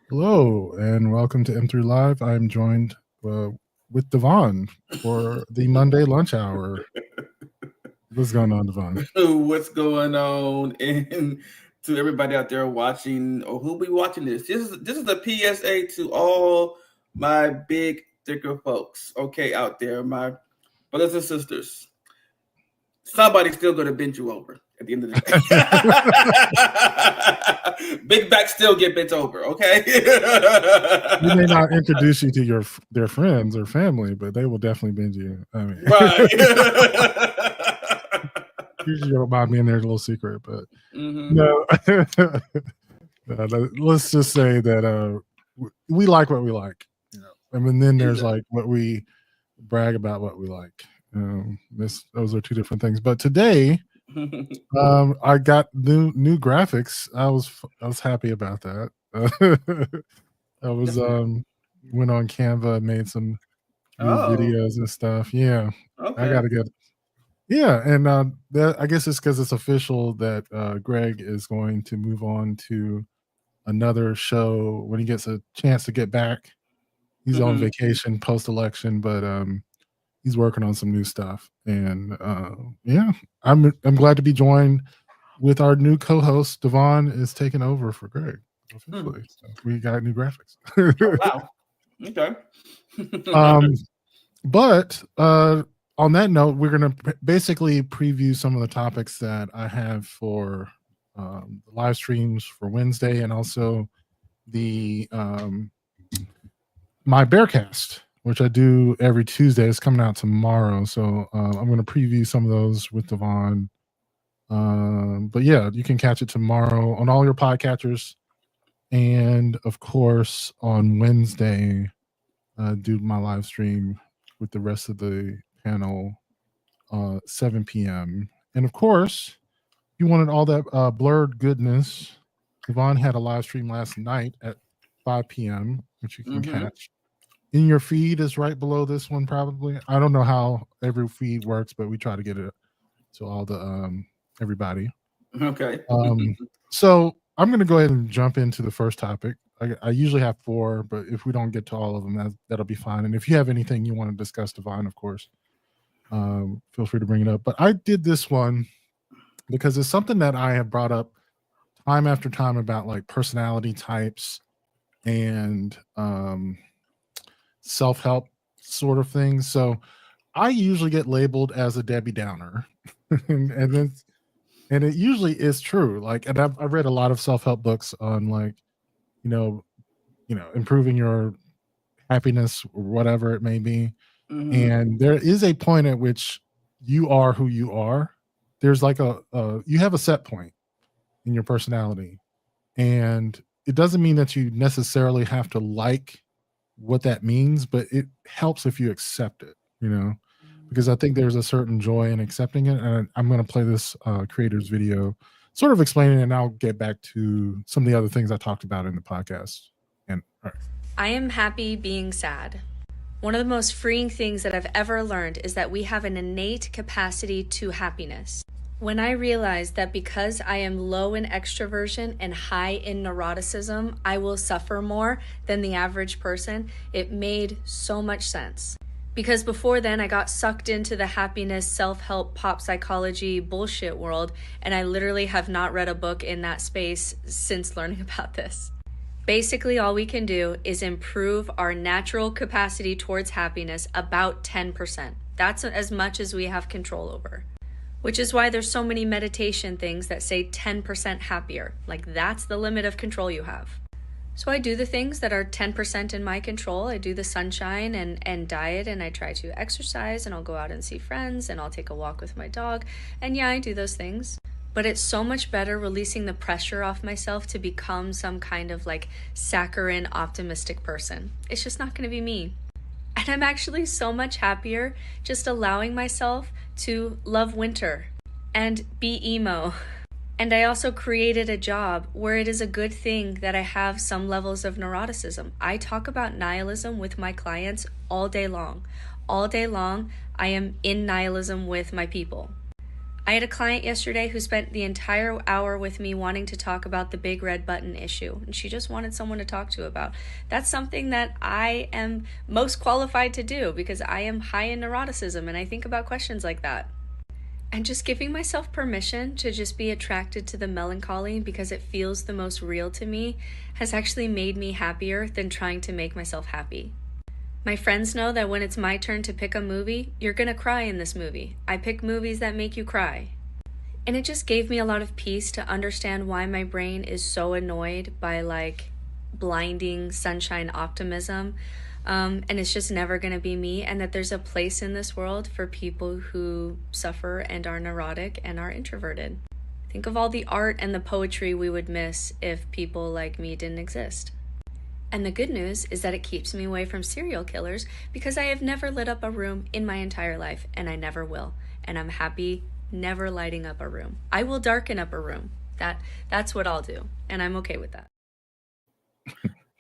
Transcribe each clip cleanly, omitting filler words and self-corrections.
Hello and welcome to M3 Live. I'm joined with Devon for the Monday lunch hour. What's going on, Devon? What's going on? And to everybody out there watching, or who'll be watching this is a PSA to all my big thicker folks. Okay, out there, my brothers and sisters. Somebody's still going to bend you over at the end of the day. Big backs still get bent over. Okay. We may not introduce you to their friends or family, but they will definitely bend you. I mean, Right. Usually, you don't mind being there, a little secret, but no. Let's just say that we like what we like. I mean, then there's like what we brag about what we like. Those are two different things. But today, I got new graphics. I was happy about that. I was went on Canva, made some new videos and stuff. Yeah, okay. I gotta get. Yeah, and I guess it's because it's official that Greg is going to move on to another show when he gets a chance to get back. He's on vacation post-election, but he's working on some new stuff. And yeah, I'm glad to be joined with our new co-host. Devon is taking over for Greg officially. So we got new graphics. Oh, wow. Okay. But on that note, we're going to basically preview some of the topics that I have for the live streams for Wednesday, and also the my Bearcast, which I do every Tuesday. It's coming out tomorrow, so I'm going to preview some of those with Devon. But yeah, you can catch it tomorrow on all your podcatchers, and of course on Wednesday, do my live stream with the rest of the panel 7 p.m. And of course, you wanted all that blurred goodness. Devon had a live stream last night at 5 p.m., which you can catch. In your feed is right below this one, probably. I don't know how every feed works, but we try to get it to all the everybody. Okay. So I'm going to go ahead and jump into the first topic. I usually have 4, but if we don't get to all of them, that'll be fine. And if you have anything you want to discuss, Devon, of course, feel free to bring it up. But I did this one because it's something that I have brought up time after time about like personality types and self-help sort of things. So I usually get labeled as a Debbie Downer, and it usually is true. Like, and I've read a lot of self-help books on like, you know, improving your happiness or whatever it may be. And there is a point at which you are who you are. There's like you have a set point in your personality, and it doesn't mean that you necessarily have to like what that means, but it helps if you accept it, because I think there's a certain joy in accepting it. And I'm going to play this creator's video sort of explaining it, and I'll get back to some of the other things I talked about in the podcast. And all right. I am happy being sad. One of the most freeing things that I've ever learned is that we have an innate capacity to happiness. When I realized that because I am low in extroversion and high in neuroticism, I will suffer more than the average person, it made so much sense. Because before then, I got sucked into the happiness, self-help, pop psychology bullshit world, and I literally have not read a book in that space since learning about this. Basically, all we can do is improve our natural capacity towards happiness about 10%. That's as much as we have control over. Which is why there's so many meditation things that say 10% happier. Like, that's the limit of control you have. So I do the things that are 10% in my control. I do the sunshine and diet, and I try to exercise, and I'll go out and see friends, and I'll take a walk with my dog. And yeah, I do those things. But it's so much better releasing the pressure off myself to become some kind of like saccharine, optimistic person. It's just not going to be me. And I'm actually so much happier just allowing myself to love winter and be emo. And I also created a job where it is a good thing that I have some levels of neuroticism. I talk about nihilism with my clients all day long. All day long, I am in nihilism with my people. I had a client yesterday who spent the entire hour with me wanting to talk about the big red button issue, and she just wanted someone to talk to about. That's something that I am most qualified to do because I am high in neuroticism and I think about questions like that. And just giving myself permission to just be attracted to the melancholy because it feels the most real to me has actually made me happier than trying to make myself happy. My friends know that when it's my turn to pick a movie, you're gonna cry in this movie. I pick movies that make you cry. And it just gave me a lot of peace to understand why my brain is so annoyed by like blinding sunshine optimism. And it's just never going to be me, and that there's a place in this world for people who suffer and are neurotic and are introverted. Think of all the art and the poetry we would miss if people like me didn't exist. And the good news is that it keeps me away from serial killers because I have never lit up a room in my entire life, and I never will. And I'm happy never lighting up a room. I will darken up a room. That's what I'll do, and I'm okay with that.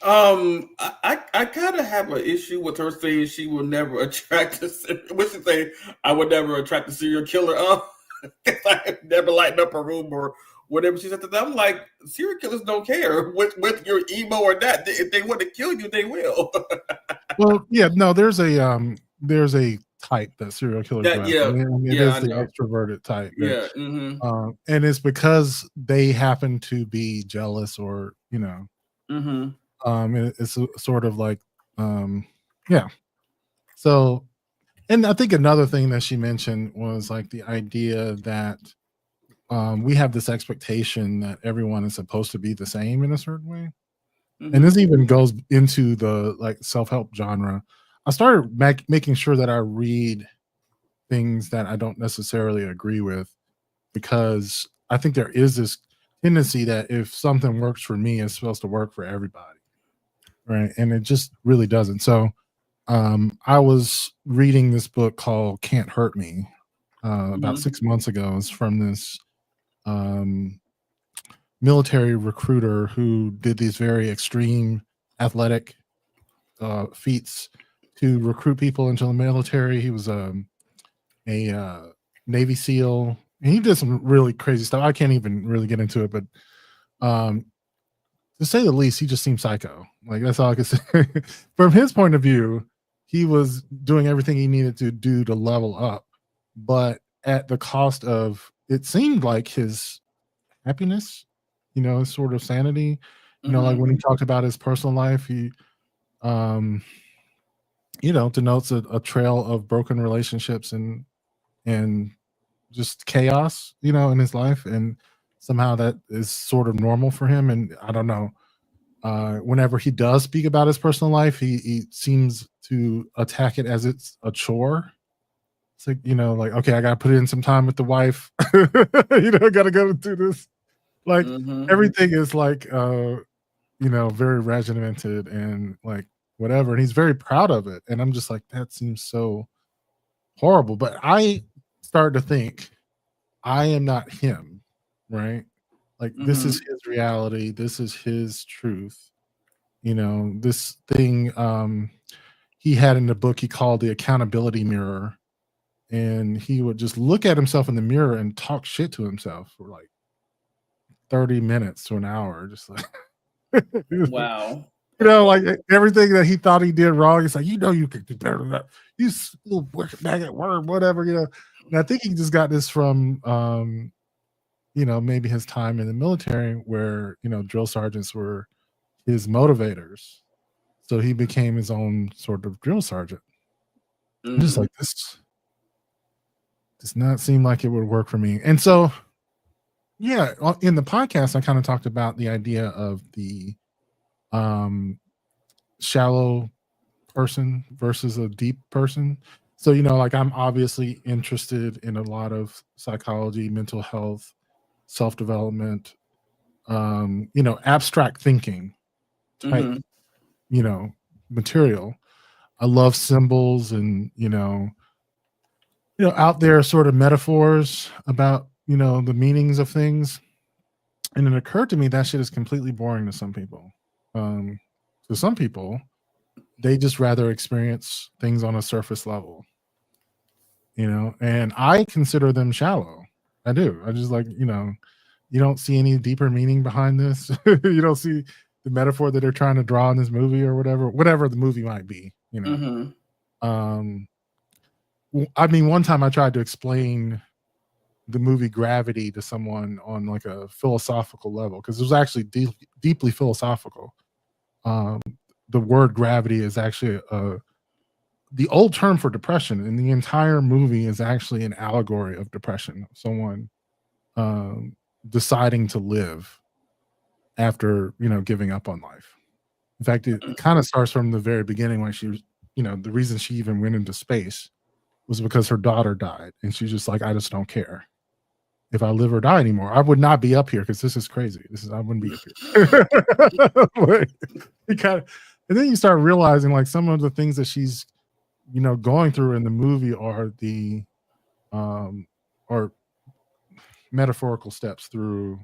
I kind of have an issue with her saying she will never attract what she say? I would never attract a serial killer. Because I have never lightened up a room or whatever she said to them. I'm like, serial killers don't care with your emo or not. If they want to kill you, they will. Well, yeah, no, there's a type that serial killers have. It is the extroverted type. Yeah. And it's because they happen to be jealous or, you know. Mm-hmm. It's sort of like, yeah. So, and I think another thing that she mentioned was like the idea that we have this expectation that everyone is supposed to be the same in a certain way. Mm-hmm. And this even goes into the like self-help genre. I started making sure that I read things that I don't necessarily agree with, because I think there is this tendency that if something works for me, it's supposed to work for everybody. Right. And it just really doesn't. So I was reading this book called Can't Hurt Me about 6 months ago. It's from this military recruiter who did these very extreme athletic feats to recruit people into the military. He was a Navy SEAL, and he did some really crazy stuff. I can't even really get into it, but to say the least, he just seemed psycho. Like, that's all I can say. From his point of view, he was doing everything he needed to do to level up, but at the cost of, it seemed like, his happiness, you know, sort of sanity. You know, like when he talked about his personal life, he, you know, denotes a trail of broken relationships and just chaos, you know, in his life. And somehow that is sort of normal for him. And I don't know, whenever he does speak about his personal life, he seems to attack it as it's a chore. It's like, you know, like, okay, I got to put in some time with the wife. You know, I got to go do this. Like, everything is like, you know, very regimented and like whatever. And he's very proud of it. And I'm just like, that seems so horrible. But I started to think, I am not him, right? Like, this is his reality. This is his truth. You know, this thing he had in the book he called the accountability mirror. And he would just look at himself in the mirror and talk shit to himself for like 30 minutes to an hour. Just like, wow. You know, like everything that he thought he did wrong, it's like, you know, you could do better than that. You still working back at work, whatever, you know. And I think he just got this from, you know, maybe his time in the military where, you know, drill sergeants were his motivators. So he became his own sort of drill sergeant. I'm just like, this does not seem like it would work for me. And so, yeah, in the podcast, I kind of talked about the idea of the shallow person versus a deep person. So, you know, like, I'm obviously interested in a lot of psychology, mental health, self-development, you know, abstract thinking type, you know, material. I love symbols and, you know, out there sort of metaphors about, you know, the meanings of things. And it occurred to me that shit is completely boring to some people. To some people, they just rather experience things on a surface level, you know, and I consider them shallow. I do. I just like, you don't see any deeper meaning behind this. You don't see the metaphor that they're trying to draw in this movie or whatever the movie might be, I mean, one time I tried to explain the movie Gravity to someone on like a philosophical level, because it was actually deeply philosophical. The word gravity is actually the old term for depression, and the entire movie is actually an allegory of depression. Someone deciding to live after giving up on life. In fact, it kind of starts from the very beginning, when she was, the reason she even went into space was because her daughter died, and she's just like, I just don't care if I live or die anymore. I would not be up here because this is crazy. I wouldn't be up here. And then you start realizing like some of the things that she's going through in the movie are the or metaphorical steps through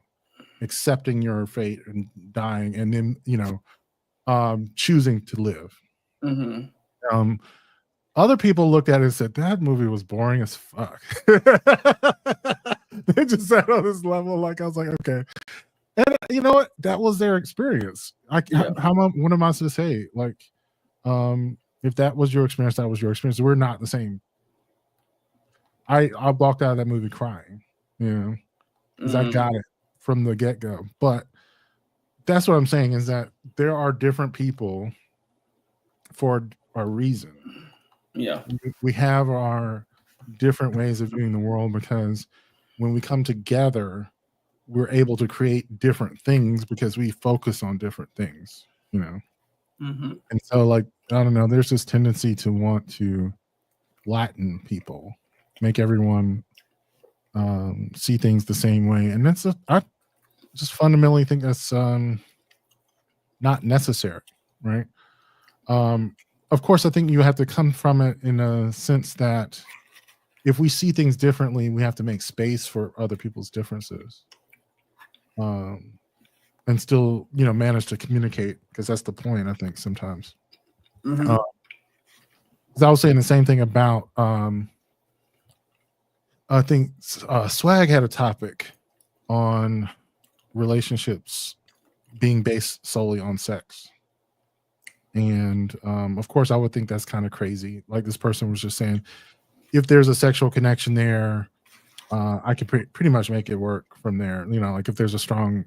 accepting your fate and dying, and then choosing to live. Other people looked at it and said that movie was boring as fuck. They just sat on this level, like I was like, okay. And you know what? That was their experience. What am I supposed to say? Like, if that was your experience, that was your experience. We're not the same. I walked out of that movie crying, because I got it from the get-go. But that's what I'm saying, is that there are different people for a reason. Yeah. We have our different ways of viewing the world, because when we come together, we're able to create different things because we focus on different things, And so, like, I don't know, there's this tendency to want to flatten people, make everyone see things the same way. And I just fundamentally think that's not necessary, right? Of course, I think you have to come from it in a sense that if we see things differently, we have to make space for other people's differences, and still, manage to communicate, because that's the point, I think, sometimes. Because I was saying the same thing about, I think Swag had a topic on relationships being based solely on sex. And of course, I would think that's kind of crazy. Like, this person was just saying, if there's a sexual connection there, I could pretty much make it work from there. Like if there's a strong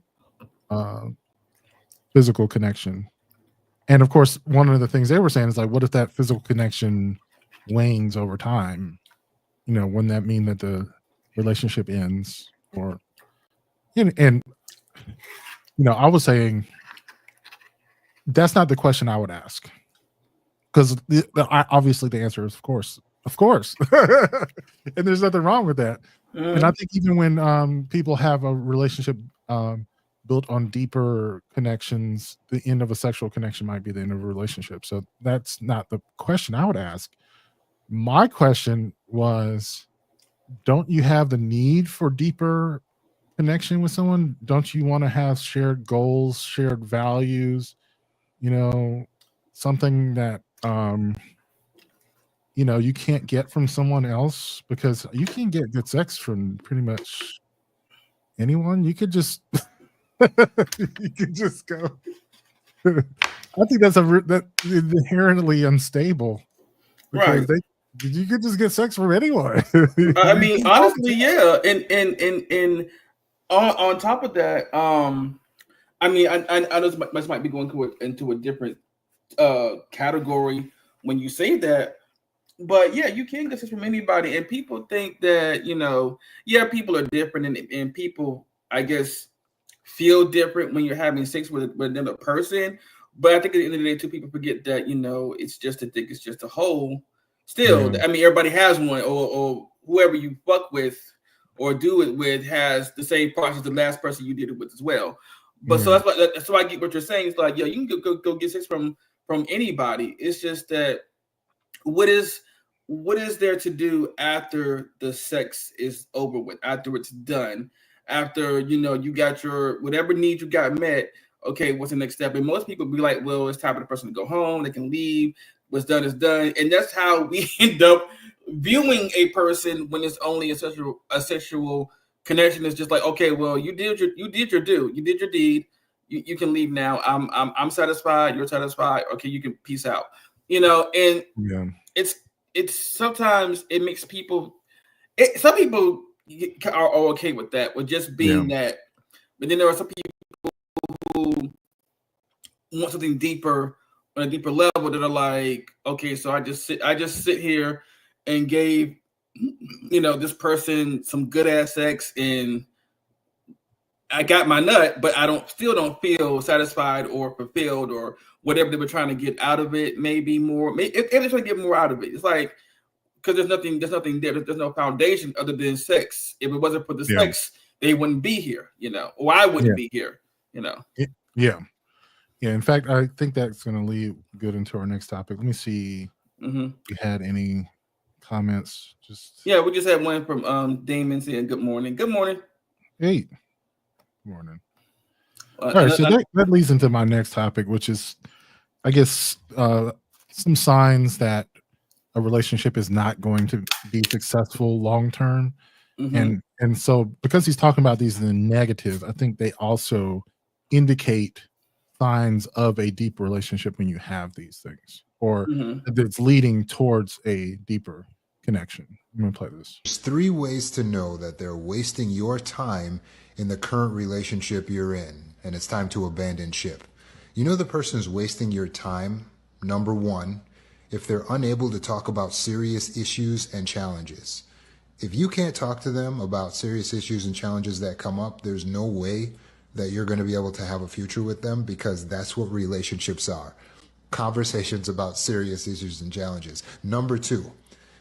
physical connection. And of course, one of the things they were saying is like, what if that physical connection wanes over time? Wouldn't that mean that the relationship ends? Or, and I was saying, that's not the question I would ask, because obviously the answer is of course, and there's nothing wrong with that. And I think even when people have a relationship built on deeper connections, the end of a sexual connection might be the end of a relationship. So that's not the question I would ask. My question was, don't you have the need for deeper connection with someone? Don't you want to have shared goals, shared values? Something that you can't get from someone else, because you can get good sex from pretty much anyone. You could just go. I think that's inherently unstable, right? You could just get sex from anyone. I mean, honestly, yeah. And on top of that, I mean, I know this might be going into a different category when you say that, but yeah, you can get sex from anybody. And people think that, people are different, and people, I guess, feel different when you're having sex with another person. But I think at the end of the day, too, people forget that, it's just it's just a whole. Still, I mean, everybody has one, or whoever you fuck with or do it with has the same process the last person you did it with as well. But so that's why I get what you're saying. It's like, you can go get sex from anybody. It's just that what is there to do after the sex is over with, after it's done, after you got your whatever needs you got met. Okay, what's the next step? And most people be like, well, it's time for the person to go home. They can leave. What's done is done. And that's how we end up viewing a person when it's only a sexual connection is just like, okay, well, you did your deed. You can leave now. I'm satisfied. You're satisfied. Okay, you can peace out. And it's sometimes it makes people. Some people are okay with that, with just being that. But then there are some people who want something deeper, on a deeper level, that are like, okay, so I just sit here and gave this person some good ass sex, and I got my nut, but I still don't feel satisfied or fulfilled or whatever they were trying to get out of it. Maybe more. If they're trying to get more out of it, it's like, because there's nothing there. There's no foundation other than sex. If it wasn't for the sex, they wouldn't be here, or I wouldn't be here, Yeah. In fact, I think that's going to lead good into our next topic. Let me see if you had any comments. We just had one from Damon saying good morning. Good morning. Hey. Good morning. All right, so that leads into my next topic, which is, I guess, some signs that a relationship is not going to be successful long term. And so because he's talking about these in the negative, I think they also indicate signs of a deep relationship when you have these things, or that it's leading towards a deeper connection. I'm going to play this. There's 3 ways to know that they're wasting your time in the current relationship you're in, and it's time to abandon ship. You know the person's wasting your time, number 1, if they're unable to talk about serious issues and challenges. If you can't talk to them about serious issues and challenges that come up, there's no way that you're going to be able to have a future with them, because that's what relationships are. Conversations about serious issues and challenges. Number 2,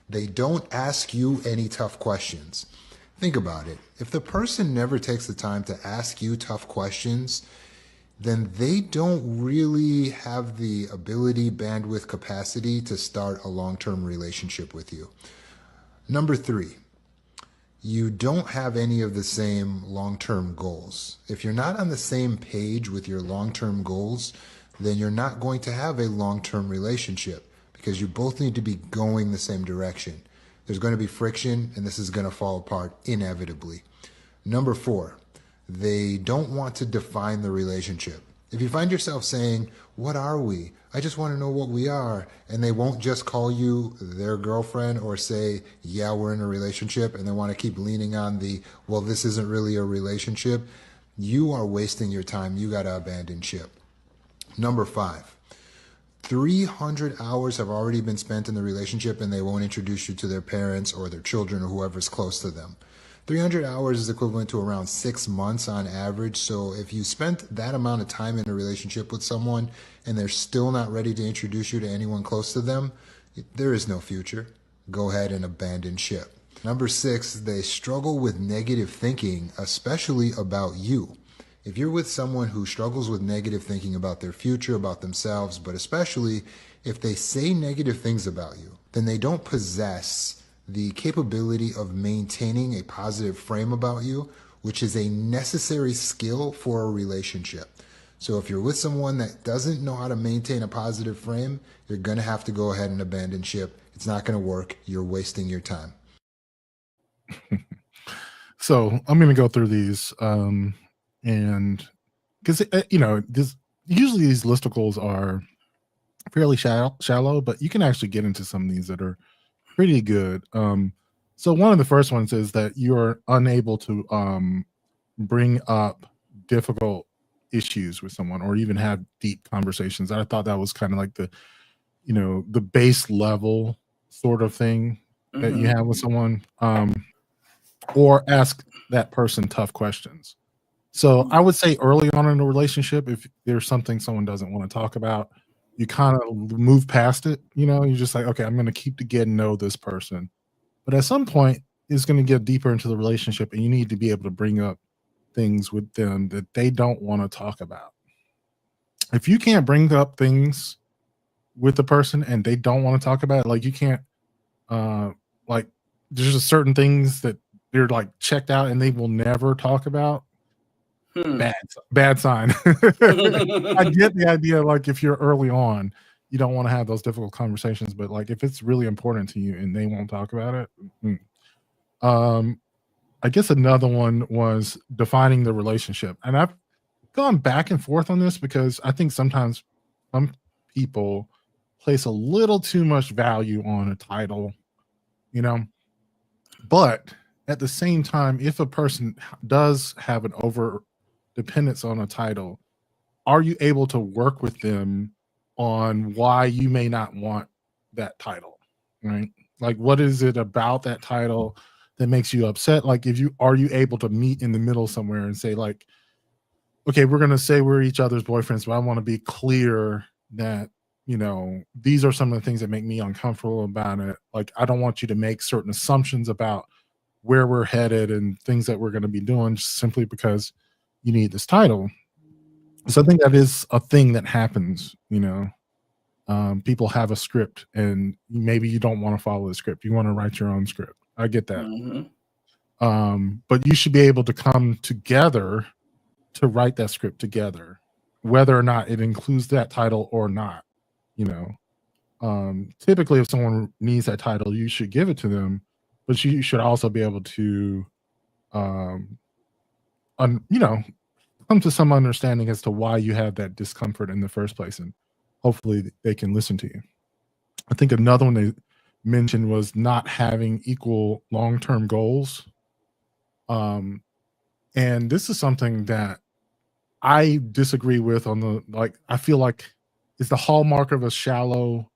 they don't ask you any tough questions. Think about it. If the person never takes the time to ask you tough questions, then they don't really have the ability, bandwidth, capacity to start a long-term relationship with you. Number 3, you don't have any of the same long-term goals. If you're not on the same page with your long-term goals, then you're not going to have a long-term relationship, because you both need to be going the same direction. There's going to be friction, and this is going to fall apart inevitably. Number 4, they don't want to define the relationship. If you find yourself saying, "What are we? I just want to know what we are," and they won't just call you their girlfriend or say, "Yeah, we're in a relationship," and they want to keep leaning on the, "Well, this isn't really a relationship," you are wasting your time. You got to abandon ship. Number 5, 300 hours have already been spent in the relationship, and they won't introduce you to their parents or their children or whoever's close to them. 300 hours is equivalent to around 6 months on average. So if you spent that amount of time in a relationship with someone and they're still not ready to introduce you to anyone close to them, there is no future. Go ahead and abandon ship. Number 6, they struggle with negative thinking, especially about you. If you're with someone who struggles with negative thinking about their future, about themselves, but especially if they say negative things about you, then they don't possess the capability of maintaining a positive frame about you, which is a necessary skill for a relationship. So if you're with someone that doesn't know how to maintain a positive frame, you're going to have to go ahead and abandon ship. It's not going to work. You're wasting your time. So I'm going to go through these. And because, usually these listicles are fairly shallow, but you can actually get into some of these that are pretty good. So one of the first ones is that you're unable to bring up difficult issues with someone or even have deep conversations. I thought that was kind of like the base level sort of thing that you have with someone, or ask that person tough questions. So I would say early on in a relationship, if there's something someone doesn't want to talk about, you kind of move past it. You're just like, okay, I'm going to keep to get to know this person. But at some point, it's going to get deeper into the relationship, and you need to be able to bring up things with them that they don't want to talk about. If you can't bring up things with the person and they don't want to talk about it, like you can't, like there's just certain things that they're like checked out and they will never talk about. Bad sign. I get the idea, like if you're early on, you don't want to have those difficult conversations, but like if it's really important to you and they won't talk about it, I I guess another one was defining the relationship. And I've gone back and forth on this because I think sometimes some people place a little too much value on a title, you know. But at the same time, if a person does have an over dependence on a title, are you able to work with them on why you may not want that title, right? Like, what is it about that title that makes you upset? Like, are you able to meet in the middle somewhere and say, like, okay, we're going to say we're each other's boyfriends, but I want to be clear that, these are some of the things that make me uncomfortable about it. Like, I don't want you to make certain assumptions about where we're headed and things that we're going to be doing just simply because you need this title. So I think that is a thing that happens, people have a script and maybe you don't want to follow the script. You want to write your own script. I get that. Mm-hmm. But you should be able to come together to write that script together, whether or not it includes that title or not. Typically if someone needs that title, you should give it to them, but you should also be able to, come to some understanding as to why you have that discomfort in the first place. And hopefully they can listen to you. I think another one they mentioned was not having equal long-term goals. And this is something that I disagree with I feel like it's the hallmark of a shallow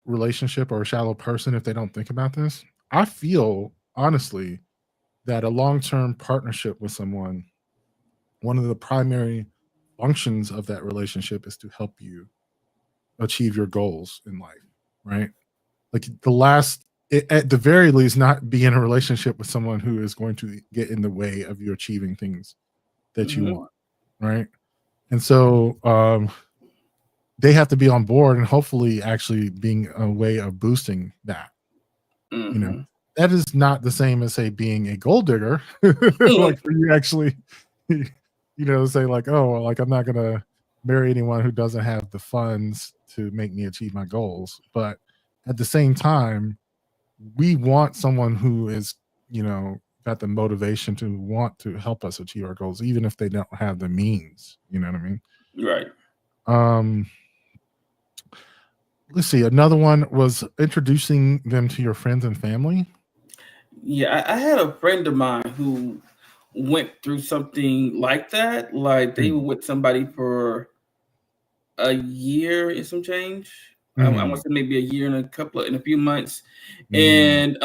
relationship or a shallow person if they don't think about this. I feel honestly that a long-term partnership with someone, one of the primary functions of that relationship is to help you achieve your goals in life, right? Like at the very least, not be in a relationship with someone who is going to get in the way of you achieving things that you want, right? And so they have to be on board and hopefully actually being a way of boosting that. That is not the same as, say, being a gold digger. Like, for you actually, say like, oh, like I'm not gonna marry anyone who doesn't have the funds to make me achieve my goals. But at the same time, we want someone who is, got the motivation to want to help us achieve our goals, even if they don't have the means. You know what I mean? Right. Let's see. Another one was introducing them to your friends and family. Yeah, I had a friend of mine who went through something like that. Like they were with somebody for a year and some change. I want to say maybe a year and a few months. And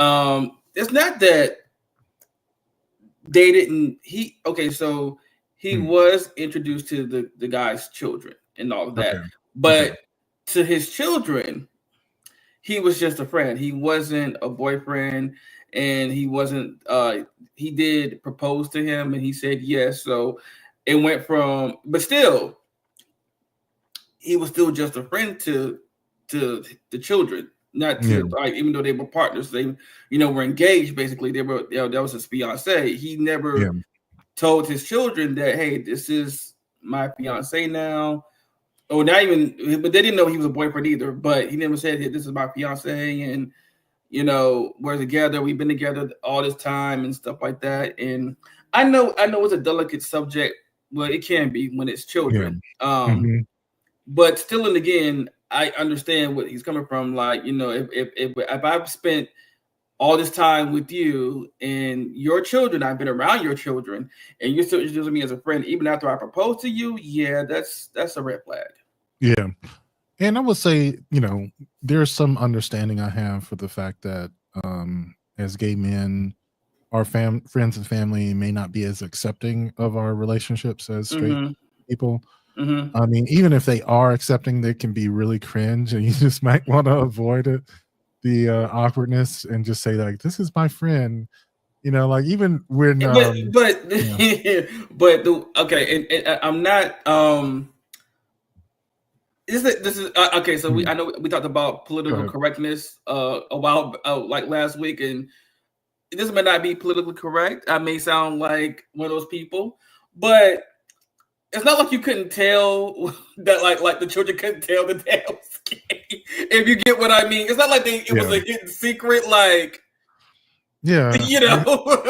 it's not that they didn't. So he was introduced to the guy's children and all of that, but to his children, he was just a friend. He wasn't a boyfriend, and he wasn't. He did propose to him, and he said yes. So it went from, but still, he was still just a friend to the children, not to even though they were partners. They, were engaged. Basically, they were. That was his fiance. He never told his children that, hey, this is my fiance now. Or not even, but they didn't know he was a boyfriend either. But he never said, hey, this is my fiance, and we're together. We've been together all this time and stuff like that. And I know it's a delicate subject. Well, it can be when it's children. But still, and again, I understand what he's coming from. Like, if I've spent all this time with you and your children, I've been around your children, and you're still introducing me as a friend, even after I propose to you, that's a red flag. Yeah. And I would say, there's some understanding I have for the fact that as gay men, our friends and family may not be as accepting of our relationships as straight people. I mean, even if they are accepting, they can be really cringe, and you just might want to avoid it, the awkwardness, and just say like, "This is my friend," like even when. But I'm not. This is okay. So I know we talked about political correctness a while like last week, and this may not be politically correct. I may sound like one of those people, but it's not like you couldn't tell that like the children couldn't tell that they was gay. If you get what I mean, it's not like it was a hidden secret. Like Yeah. You know.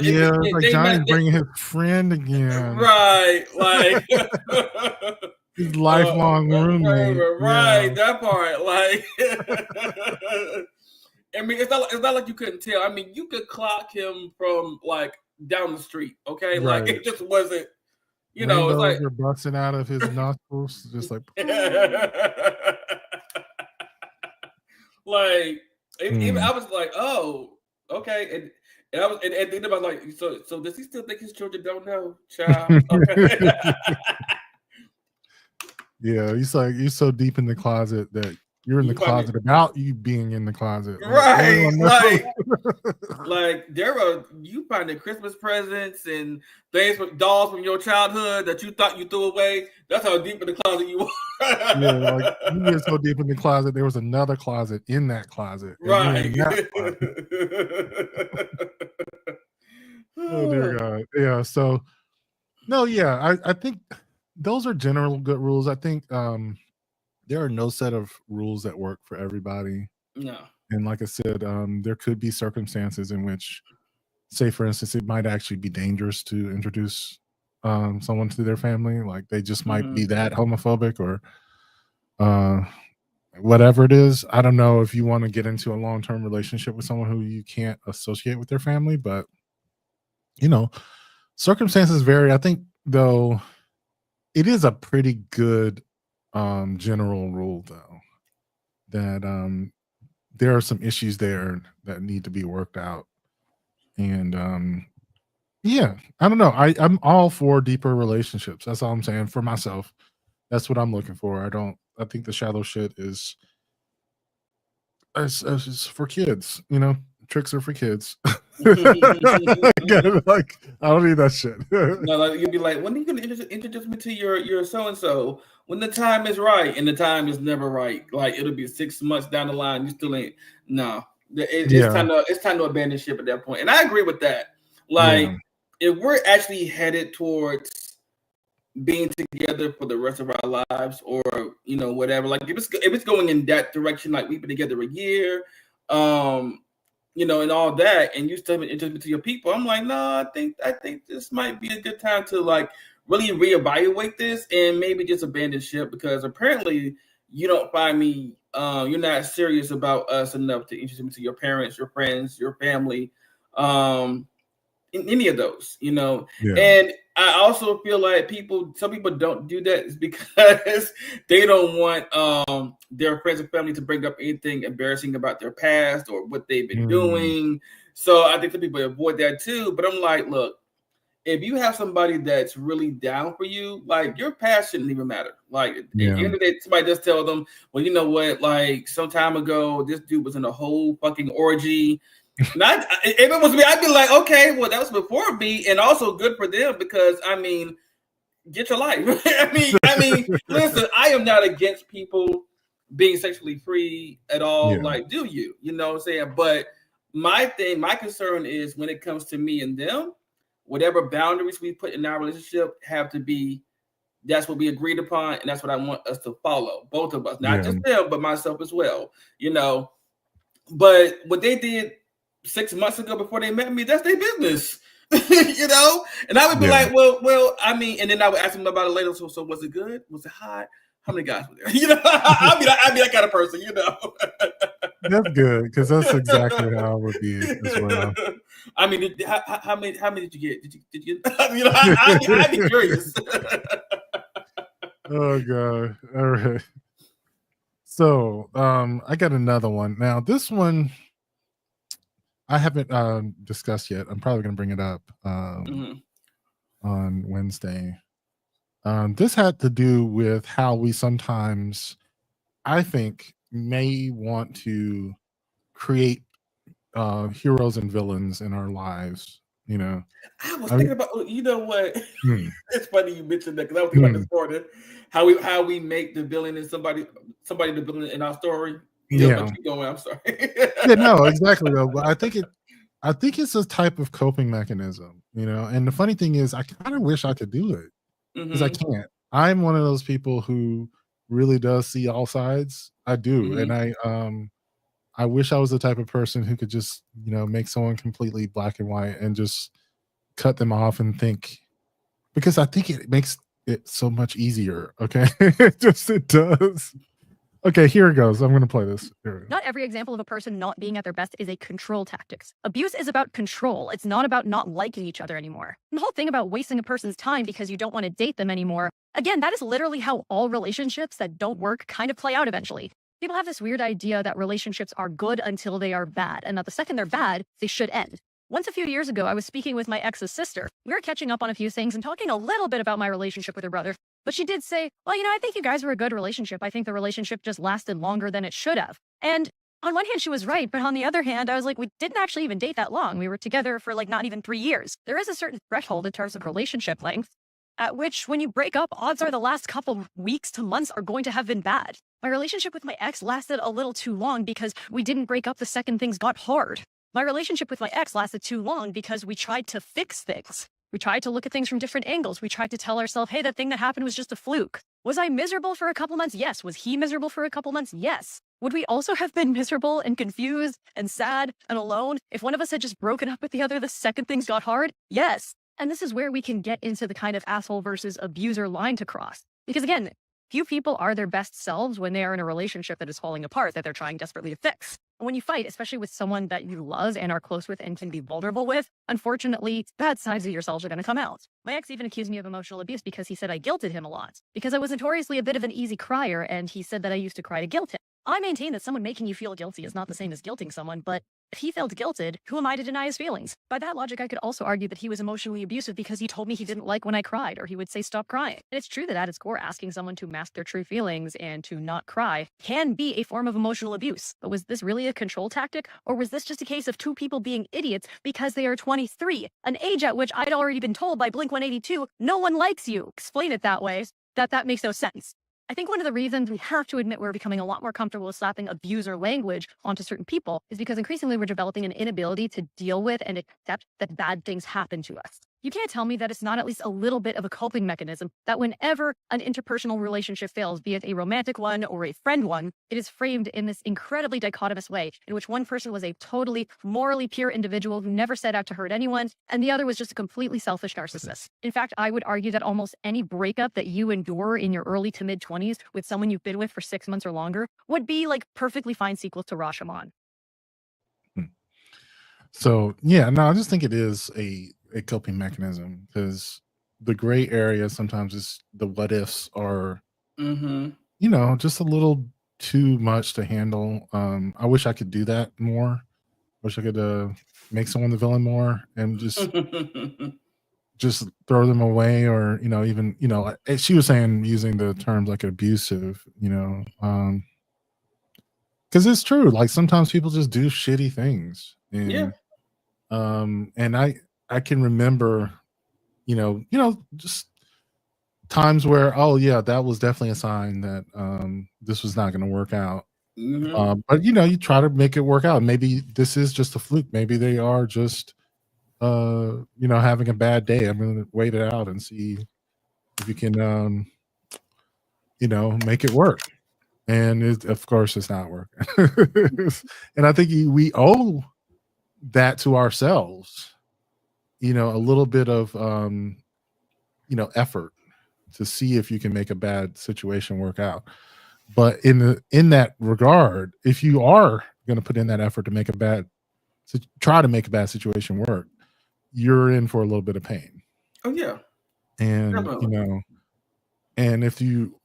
Yeah, like Johnny's bringing his friend again. Right, like his lifelong roommate. Right, that part. Like, I mean, it's not like you couldn't tell. I mean, you could clock him from like down the street. Okay, Right. like it just wasn't. You Rainbows know, it's like are busting out of his nostrils, just like. Like, even I was like, oh, okay, and I was, and then I was like, so does he still think his children don't know, child? Okay. Yeah, he's like, you're so deep in the closet that you're in the closet about you being in the closet. Right. Like you finding Christmas presents and things with dolls from your childhood that you thought you threw away. That's how deep in the closet you are. Yeah, like you get so deep in the closet, there was another closet in that closet. Right. Oh dear God. Yeah. So no, yeah, I think those are general good rules. I think there are no set of rules that work for everybody. No. And like I said, there could be circumstances in which, say for instance, it might actually be dangerous to introduce someone to their family. Like they just might be that homophobic or whatever it is. I don't know if you want to get into a long-term relationship with someone who you can't associate with their family, but you know, circumstances vary. I think though it is a pretty good general rule though that there are some issues there that need to be worked out. And yeah, I don't know. I'm all for deeper relationships. That's all I'm saying for myself. That's what I'm looking for. I think the shallow shit is it's for kids, you know. Tricks are for kids. Like, I don't need that shit. No, like, you'd be like, when are you gonna introduce me to your so and so? When the time is right, and the time is never right. Like it'll be 6 months down the line, you still ain't. No, it's time to abandon ship at that point. And I agree with that. Like if we're actually headed towards being together for the rest of our lives, or you know whatever, like if it's going in that direction, like we've been together a year, you know, and all that, and you still haven't introduced me to your people, I'm like, no, I think this might be a good time to like really reevaluate this and maybe just abandon ship, because apparently you don't find me, you're not serious about us enough to introduce me to your parents, your friends, your family, in any of those, you know. And I also feel like some people don't do that is because they don't want their friends and family to bring up anything embarrassing about their past or what they've been doing. So I think some people avoid that too. But I'm like, look, if you have somebody that's really down for you, like your past shouldn't even matter. Like at the end of the day, somebody just tell them, well, you know what, like some time ago, this dude was in a whole fucking orgy. If it was me, I'd be like, okay, well, that was before me, and also good for them because I mean, get your life. I mean, listen, I am not against people being sexually free at all. Like, do you? You know what I'm saying? But my concern is when it comes to me and them, whatever boundaries we put in our relationship have to be. That's what we agreed upon, and that's what I want us to follow. Both of us, not just them, but myself as well. You know, but what they did 6 months ago before they met me, that's their business. You know? And I would be like, well, I mean, and then I would ask them about it later. So was it good? Was it hot? How many guys were there? You know, I'd be that kind of person, you know. That's good, because that's exactly how I would be as well. I mean, how many did you get? Did you you know, I'd be curious. Oh God. All right. So I got another one. Now this one I haven't discussed yet. I'm probably going to bring it up on Wednesday. This had to do with how we sometimes, I think, may want to create heroes and villains in our lives. You know, I was thinking about, you know what? It's funny you mentioned that because I was thinking about this morning. How we make the villain and somebody the villain in our story. Keep going. I'm sorry. No, exactly though. But I think it's a type of coping mechanism, you know. And the funny thing is, I kind of wish I could do it because I can't. I'm one of those people who really does see all sides. I do, and I wish I was the type of person who could just, make someone completely black and white and just cut them off and think, because I think it makes it so much easier. Okay. It does. Okay, here it goes. I'm going to play this. Not every example of a person not being at their best is a control tactics. Abuse is about control. It's not about not liking each other anymore. And the whole thing about wasting a person's time because you don't want to date them anymore, again, that is literally how all relationships that don't work kind of play out eventually. People have this weird idea that relationships are good until they are bad, and that the second they're bad, they should end. Once a few years ago, I was speaking with my ex's sister. We were catching up on a few things and talking a little bit about my relationship with her brother. But she did say, well, I think you guys were a good relationship. I think the relationship just lasted longer than it should have. And on one hand, she was right. But on the other hand, I was like, we didn't actually even date that long. We were together for not even 3 years. There is a certain threshold in terms of relationship length at which when you break up, odds are the last couple weeks to months are going to have been bad. My relationship with my ex lasted a little too long because we didn't break up the second things got hard. My relationship with my ex lasted too long because we tried to fix things. We tried to look at things from different angles. We tried to tell ourselves, hey, that thing that happened was just a fluke. Was I miserable for a couple months? Yes. Was he miserable for a couple months? Yes. Would we also have been miserable and confused and sad and alone if one of us had just broken up with the other the second things got hard? Yes. And this is where we can get into the kind of asshole versus abuser line to cross. Because again, few people are their best selves when they are in a relationship that is falling apart, that they're trying desperately to fix. And when you fight, especially with someone that you love and are close with and can be vulnerable with, unfortunately, bad sides of yourselves are going to come out. My ex even accused me of emotional abuse because he said I guilted him a lot. Because I was notoriously a bit of an easy crier, and he said that I used to cry to guilt him. I maintain that someone making you feel guilty is not the same as guilting someone, but if he felt guilted, who am I to deny his feelings? By that logic, I could also argue that he was emotionally abusive because he told me he didn't like when I cried, or he would say, stop crying. And it's true that at its core, asking someone to mask their true feelings and to not cry can be a form of emotional abuse. But was this really a control tactic? Or was this just a case of two people being idiots because they are 23, an age at which I'd already been told by Blink-182, no one likes you? Explain it that way, that makes no sense. I think one of the reasons we have to admit we're becoming a lot more comfortable with slapping abuser language onto certain people is because increasingly we're developing an inability to deal with and accept that bad things happen to us. You can't tell me that it's not at least a little bit of a coping mechanism that whenever an interpersonal relationship fails, be it a romantic one or a friend one, it is framed in this incredibly dichotomous way in which one person was a totally morally pure individual who never set out to hurt anyone, and the other was just a completely selfish narcissist. In fact, I would argue that almost any breakup that you endure in your early to mid 20s with someone you've been with for 6 months or longer would be perfectly fine sequel to Rashomon. So yeah, no, I just think it is a coping mechanism because the gray area sometimes is the what ifs are, just a little too much to handle. I wish I could do that more. Wish I could make someone the villain more and just throw them away, or even she was saying using the terms like abusive, because it's true. Sometimes people just do shitty things, and and I can remember, just times where, oh yeah, that was definitely a sign that this was not going to work out. But you try to make it work out. Maybe this is just a fluke. Maybe they are just having a bad day. I'm going to wait it out and see if you can make it work. And of course it's not working. And I think we owe that to ourselves, a little bit of effort to see if you can make a bad situation work out. But in that regard, if you are going to put in that effort to try to make a bad situation work, you're in for a little bit of pain. Oh yeah. And definitely. And if you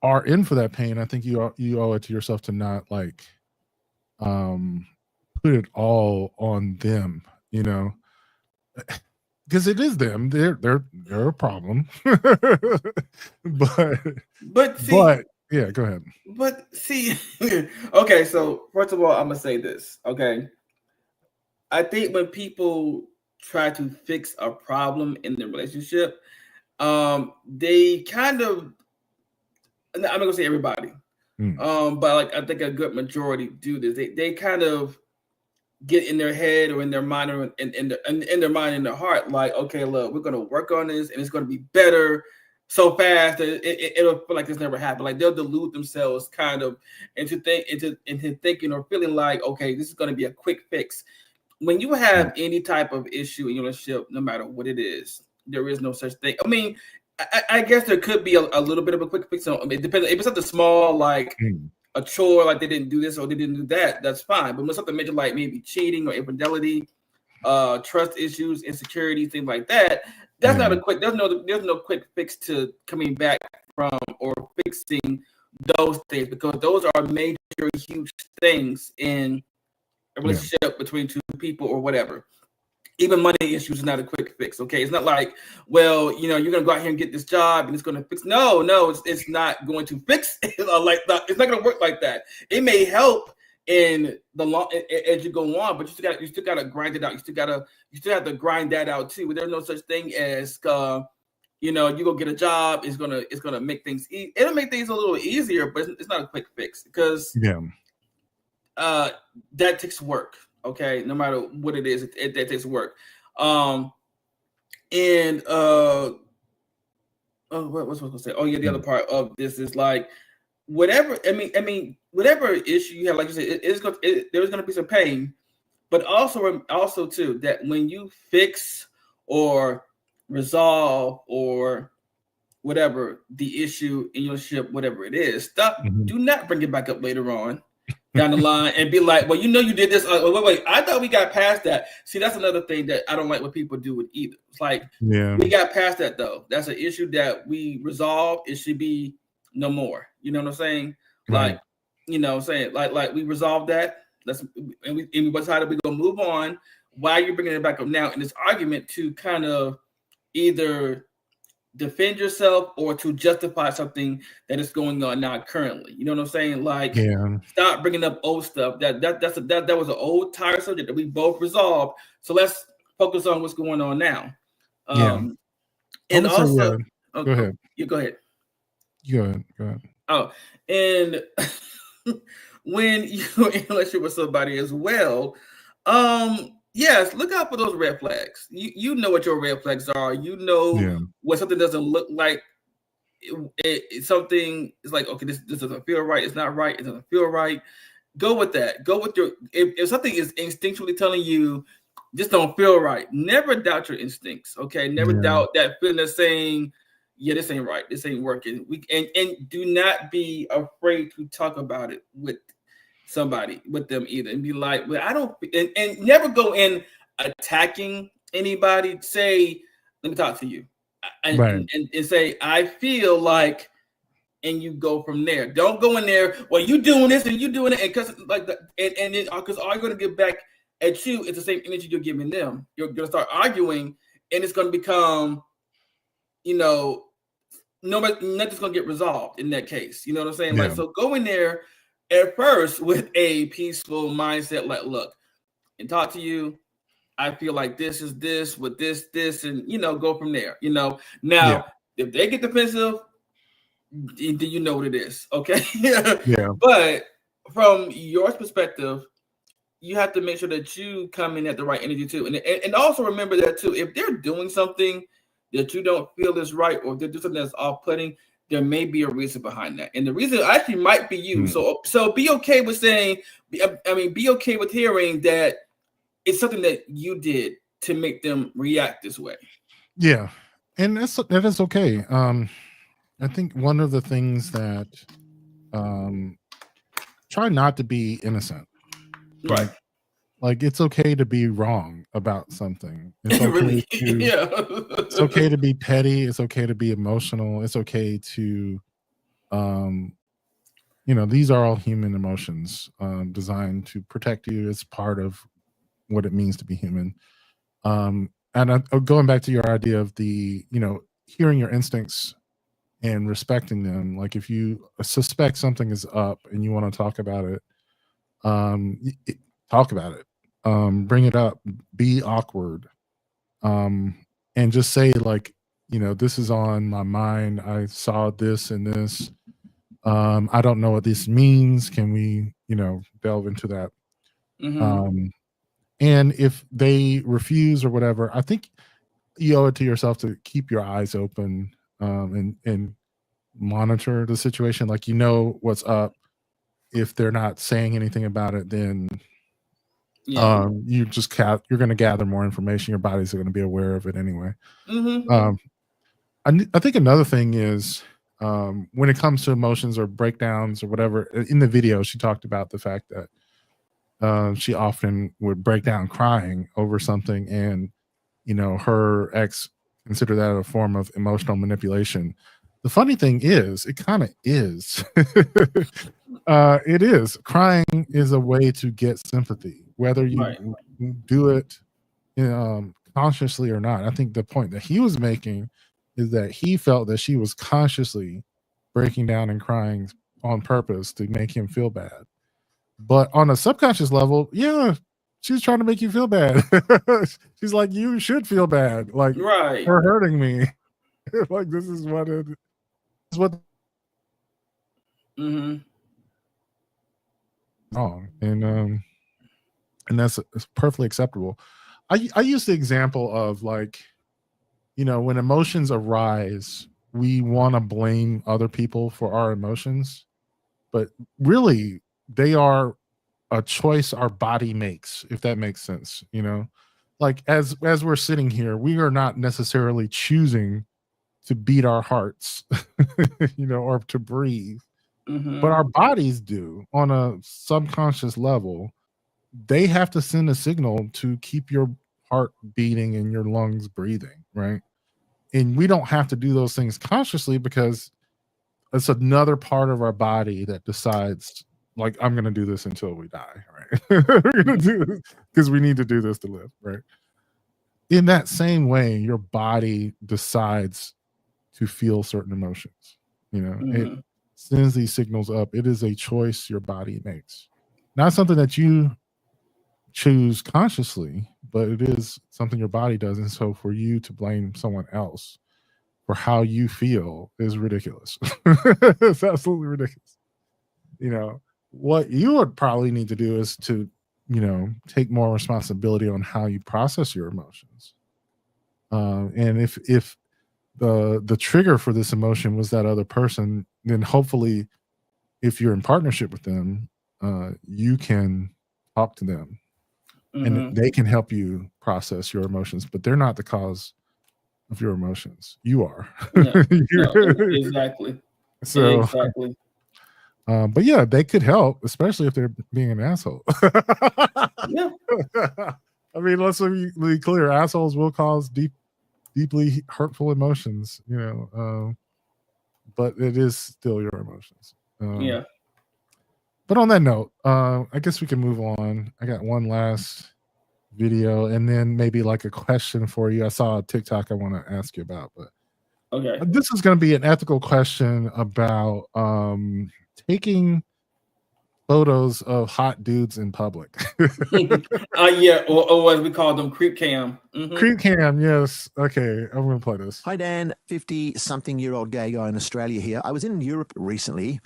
are in for that pain, I think you owe it to yourself to not put it all on them, because it is them. They're a problem. but yeah, go ahead. But see, okay, so first of all, I'm gonna say this, okay? I think when people try to fix a problem in the relationship, they kind of, I'm not gonna say everybody, but I think a good majority do this. They kind of get in their head or in their mind or in their mind and their heart, okay, look, we're gonna work on this and it's gonna be better. so fast that it'll feel like this never happened. Like they'll delude themselves kind of into thinking or feeling like, okay, this is going to be a quick fix. When you have any type of issue in your relationship, no matter what it is, there is no such thing. I mean, I guess there could be a little bit of a quick fix. I mean, it depends. If it's something small, like a chore, like they didn't do this or they didn't do that, that's fine. But when something major, like maybe cheating or infidelity, trust issues, insecurity, things like that, that's not a quick. There's no quick fix to coming back from or fixing those things, because those are major, huge things in a relationship between two people or whatever. Even money issues is not a quick fix. Okay, it's not like, well, you're gonna go out here and get this job and it's gonna fix. No, it's not going to fix it like that. It's not gonna work like that. It may help in the long as you go on, but you still gotta grind it out. You still have to grind that out too. But there's no such thing as you go get a job. It's gonna make things. It'll make things a little easier, but it's not a quick fix, because that takes work. Okay, no matter what it is, that takes work. What was I gonna say? Oh yeah, the other part of this is like whatever. I mean, whatever issue you have, like you said, there's gonna be some pain, but also too that when you fix or resolve or whatever the issue in your relationship, whatever it is, do not bring it back up later on down the line and be like, well, you did this. Wait, I thought we got past that. See, that's another thing that I don't like what people do with either. It's like, we got past that though. That's an issue that we resolved. It should be no more. You know what I'm saying? Right. Like we resolved that. And we decided we're gonna move on. Why are you bringing it back up now in this argument to kind of either defend yourself or to justify something that is going on now currently? You know what I'm saying? Like, stop bringing up old stuff. That was an old tired subject that we both resolved. So let's focus on what's going on now. And also, go ahead. You go ahead. Go ahead. Oh, and when you're in a relationship with somebody as well, yes, look out for those red flags. You know what your red flags are. You know when something doesn't look like something is like, okay, this doesn't feel right. It's not right. It doesn't feel right. Go with that. Go with your if something is instinctually telling you this don't feel right, never doubt your instincts. Okay, never doubt that feeling of saying, yeah, this ain't right. This ain't working. And do not be afraid to talk about it with somebody, with them either, and be like, well, I don't, and never go in attacking anybody. Say, let me talk to you, and say, I feel like, and you go from there. Don't go in there, well, you doing this and you doing it, and because like that, and then because all you're gonna get back at you is the same energy you're giving them. You're gonna start arguing, and it's gonna become, nothing's gonna get resolved in that case. You know what I'm saying? Like, so go in there at first with a peaceful mindset, like, look, and talk to you. I feel like this is this with this, and go from there. Now if they get defensive, then you know what it is, okay? But from your perspective, you have to make sure that you come in at the right energy too, and also remember that too. If they're doing something that you don't feel is right, or if they're doing something that's off-putting, there may be a reason behind that, and the reason actually might be you. So be okay with saying, be okay with hearing that it's something that you did to make them react this way. Yeah, and that is okay. I think one of the things that try not to be innocent, right? Like it's okay to be wrong about something. It's okay it's okay to be petty. It's okay to be emotional. It's okay to, these are all human emotions designed to protect you. It's part of what it means to be human. And going back to your idea of the, hearing your instincts and respecting them. Like if you suspect something is up and you want to talk about it, talk about it. Bring it up, be awkward, and just say like, this is on my mind. I saw this and this. I don't know what this means. Can we, delve into that? And if they refuse or whatever, I think you owe it to yourself to keep your eyes open and monitor the situation. Like, you know what's up. If they're not saying anything about it, then you're going to gather more information. Your body's going to be aware of it anyway. I think another thing is when it comes to emotions or breakdowns or whatever. In the video, she talked about the fact that she often would break down crying over something, and her ex considered that a form of emotional manipulation. The funny thing is, it kind of is. It is. Crying is a way to get sympathy, whether you do it consciously or not. I think the point that he was making is that he felt that she was consciously breaking down and crying on purpose to make him feel bad. But on a subconscious level, yeah, she's trying to make you feel bad. She's like, you should feel bad. Like, her hurting me. Like, this is what it is. What wrong, and that's perfectly acceptable. I use the example of, like, when emotions arise, we want to blame other people for our emotions, but really they are a choice our body makes, if that makes sense. Like, as we're sitting here, we are not necessarily choosing to beat our hearts, or to breathe. But our bodies do on a subconscious level. They have to send a signal to keep your heart beating and your lungs breathing, right? And we don't have to do those things consciously, because it's another part of our body that decides, like, I'm going to do this until we die, right? We're going to do this because we need to do this to live, right? In that same way, your body decides to feel certain emotions. It sends these signals up. It is a choice your body makes, not something that you choose consciously, but it is something your body does. And so for you to blame someone else for how you feel is ridiculous. It's absolutely ridiculous. What you would probably need to do is to take more responsibility on how you process your emotions, and if the trigger for this emotion was that other person, then hopefully, if you're in partnership with them, you can talk to them, and they can help you process your emotions, but they're not the cause of your emotions. You are. Exactly. So, exactly. But yeah, they could help, especially if they're being an asshole. Yeah. I mean, let's be clear. Assholes will cause deeply hurtful emotions, but it is still your emotions. But on that note, I guess we can move on. I got one last video, and then maybe like a question for you. I saw a TikTok I want to ask you about, but this is going to be an ethical question about taking photos of hot dudes in public. Or as we call them, creep cam. Creep cam, yes. Okay, I'm going to play this. Hi, Dan. 50-something-year-old gay guy in Australia here. I was in Europe recently,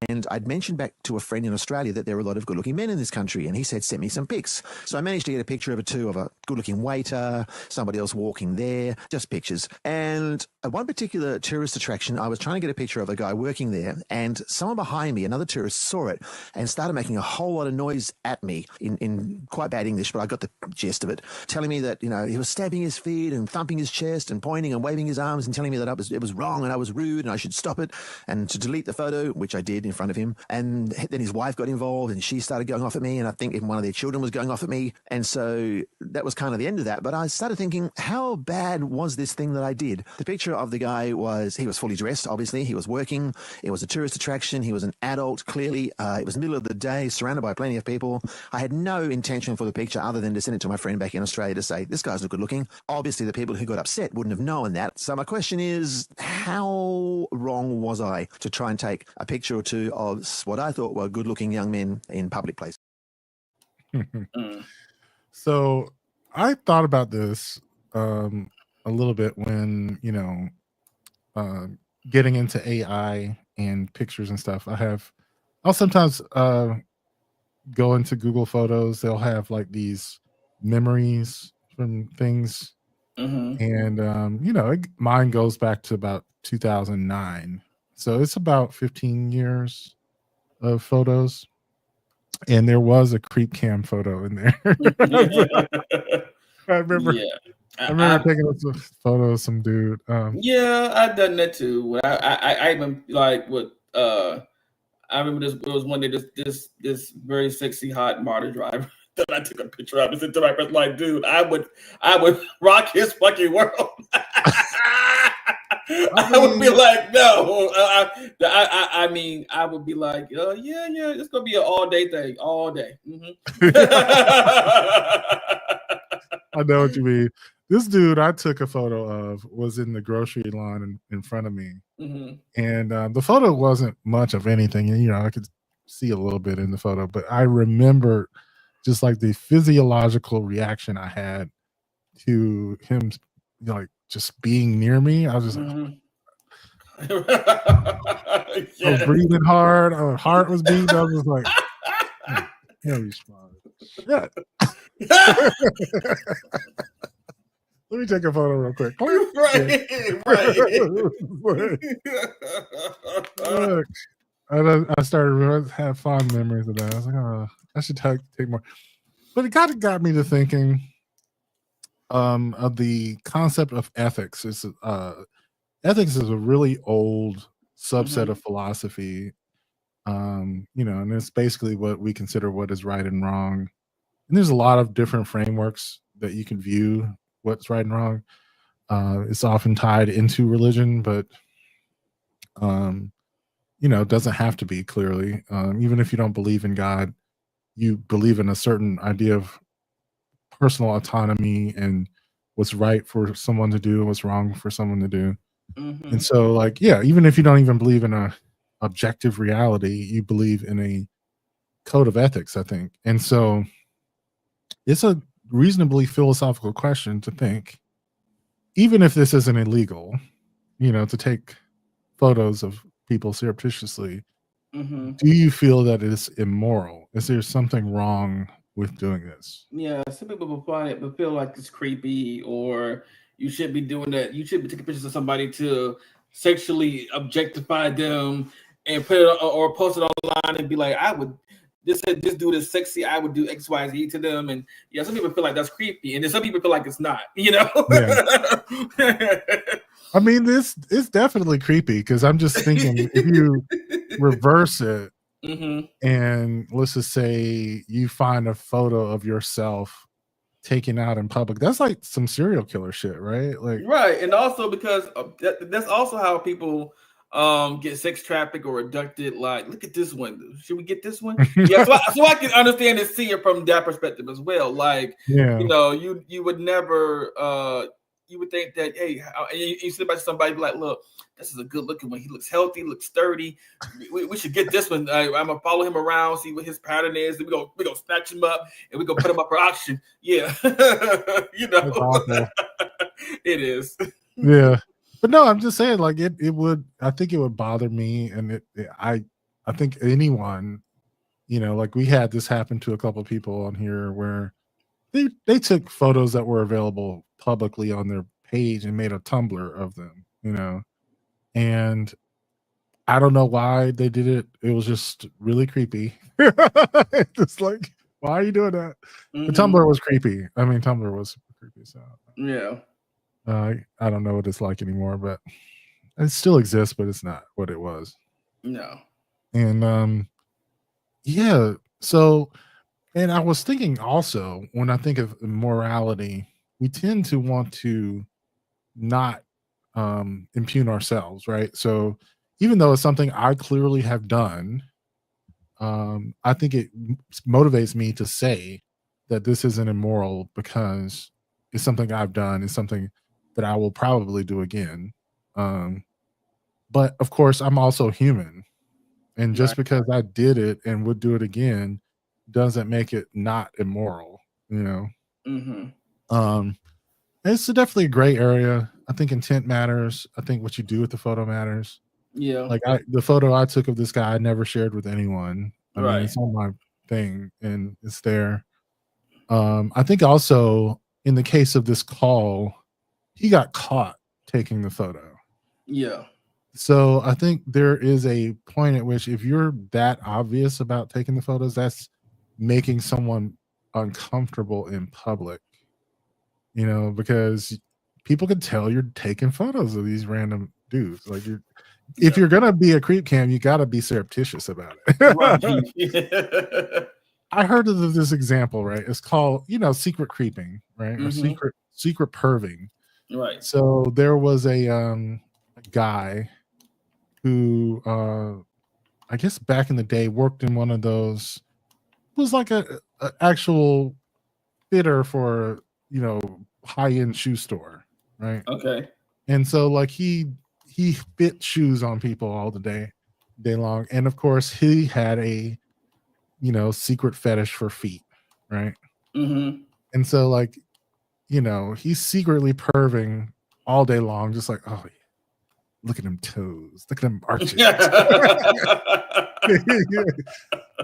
and I'd mentioned back to a friend in Australia that there are a lot of good-looking men in this country, and he said, send me some pics. So I managed to get a picture of a good-looking waiter, somebody else walking there, just pictures. And at one particular tourist attraction, I was trying to get a picture of a guy working there, and someone behind me, another tourist, saw it and started making a whole lot of noise at me in quite bad English, but I got the gist of it, telling me that, he was stamping his feet and thumping his chest and pointing and waving his arms and telling me that it was wrong and I was rude and I should stop it and to delete the photo, which I did in front of him. And then his wife got involved and she started going off at me, and I think even one of their children was going off at me. And so that was kind of the end of that. But I started thinking, how bad was this thing that I did? The picture of the guy he was fully dressed, obviously. He was working. It was a tourist attraction. He was an adult, clearly. It was middle of the day, surrounded by plenty of people. I had no intention for the picture other than to send it to my friend back in Australia to say, this guy's not good looking. Obviously, the people who got upset wouldn't have known that. So my question is, how wrong was I to try and take a picture or two of what I thought were good-looking young men in public places? So I thought about this a little bit when, getting into AI and pictures and stuff. I'll sometimes go into Google Photos. They'll have like these memories from things And mine goes back to about 2009, so it's about 15 years of photos. And there was a creep cam photo in there. I remember. Yeah. I remember taking a photo of some dude. Yeah, I've done that too. I even like what I remember this. It was one day this very sexy hot model driver that I took a picture of and sent to my friend. Like, dude, I would rock his fucking world. I would be like, no. I mean, I would be like, yeah, it's gonna be an all day thing, all day. I know what you mean. This dude I took a photo of was in the grocery line in front of me. And the photo wasn't much of anything. And, I could see a little bit in the photo, but I remember just like the physiological reaction I had to him, like just being near me. I was just like, I was breathing hard. Our heart was beating. I was just like, hell, you smart. Shit. Let me take a photo real quick. Right. Look, I started to have fond memories of that. I was like, oh, I should take more. But it kind of got me to thinking of the concept of ethics. Ethics is a really old subset of philosophy. And it's basically what we consider what is right and wrong. And there's a lot of different frameworks that you can view what's right and wrong. It's often tied into religion, but it doesn't have to be clearly. Even if you don't believe in God, you believe in a certain idea of personal autonomy and what's right for someone to do and what's wrong for someone to do. And so, like, yeah, even if you don't even believe in a objective reality, you believe in a code of ethics, I think. And so it's a reasonably philosophical question to think, even if this isn't illegal, to take photos of people surreptitiously, do you feel that it's immoral? Is there something wrong with doing this? Yeah, some people will find it but feel like it's creepy, or you should be doing that. You should be taking pictures of somebody to sexually objectify them and put it or post it online and be like, I would this dude is sexy, I would do XYZ to them. And yeah, some people feel like that's creepy, and then some people feel like it's not, Yeah. I mean, it's definitely creepy, because I'm just thinking, if you reverse it and let's just say you find a photo of yourself taken out in public, that's like some serial killer shit, right? Like, right. And also because that's also how people get sex trafficked or abducted. Like, look at this one, should we get this one? Yeah, so I can understand and see it from that perspective as well. Like, you would never you would think that, hey, you sit by somebody be like, look, this is a good looking one, he looks healthy, looks sturdy, we should get this one. I'm gonna follow him around, see what his pattern is, and we gonna snatch him up and we gonna put him up for auction. Yeah. That's awful. It is. Yeah. But no, I'm just saying, like, it would, I think it would bother me, and I think anyone, like, we had this happen to a couple of people on here where they took photos that were available publicly on their page and made a Tumblr of them, and I don't know why they did it. It was just really creepy. It's like, why are you doing that? The Tumblr was creepy. I mean, Tumblr was super creepy. So yeah. I don't know what it's like anymore, but it still exists, but it's not what it was. No. And yeah, so, and I was thinking also, when I think of morality, we tend to want to not impugn ourselves, right? So even though it's something I clearly have done, I think it motivates me to say that this isn't immoral because it's something I've done, it's something that I will probably do again. But of course, I'm also human. And just because I did it and would do it again doesn't make it not immoral, It's definitely a gray area. I think intent matters. I think what you do with the photo matters. Yeah. Like, the photo I took of this guy, I never shared with anyone. I mean, it's on my thing and it's there. I think also in the case of this call, he got caught taking the photo. Yeah. So I think there is a point at which if you're that obvious about taking the photos, that's making someone uncomfortable in public, because people can tell you're taking photos of these random dudes. Like if you're gonna be a creep cam, you got to be surreptitious about it. I heard of this example, right? It's called, secret creeping, right? Or secret perving. Right. So there was a guy who I guess back in the day worked in one of those, was like a actual fitter for high-end shoe store, right? Okay. And so like he fit shoes on people all the day long, and of course he had a secret fetish for feet, right? And so like he's secretly perving all day long, just like, oh yeah, look at them toes, look at them arches.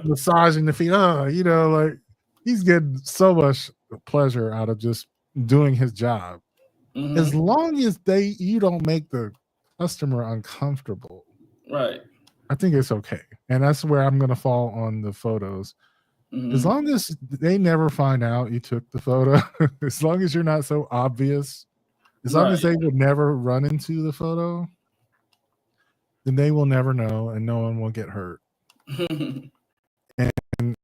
Massaging the feet. Like he's getting so much pleasure out of just doing his job. As long as you don't make the customer uncomfortable, right? I think it's okay. And that's where I'm gonna fall on the photos. As long as they never find out you took the photo, as long as you're not so obvious, as long as they will never run into the photo, then they will never know and no one will get hurt. And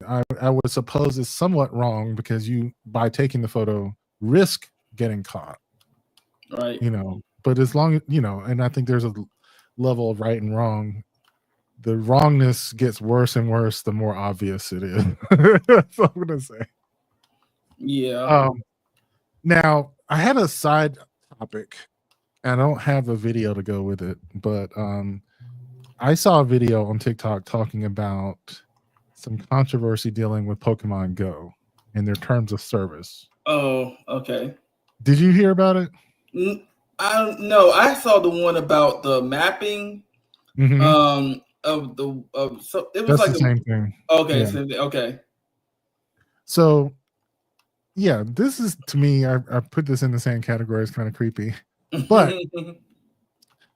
I would suppose it's somewhat wrong because you, by taking the photo, risk getting caught. Right. But as long as, and I think there's a level of right and wrong. The wrongness gets worse and worse the more obvious it is. That's what I'm gonna say. Yeah. Now I had a side topic. I don't have a video to go with it, but I saw a video on TikTok talking about some controversy dealing with Pokemon Go and their terms of service. Oh, okay. Did you hear about it? No, I saw the one about the mapping. So it was That's like the same thing. Okay, yeah. Okay. So yeah, this is, to me, I put this in the same category as kind of creepy. But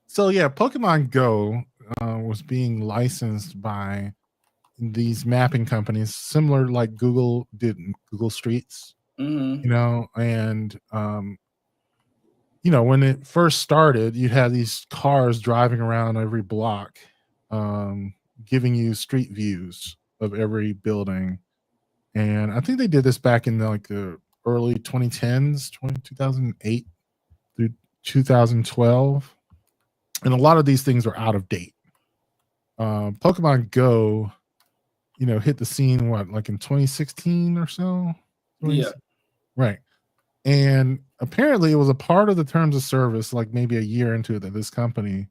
so yeah, Pokemon Go was being licensed by these mapping companies, similar like Google did Google Streets, and when it first started, you had these cars driving around every block, giving you street views of every building. And I think they did this back in the early 2010s, 2008 through 2012. And a lot of these things are out of date. Pokemon Go, hit the scene, like in 2016 or so? Yeah. Right. And apparently it was a part of the terms of service, like maybe a year into it, that this company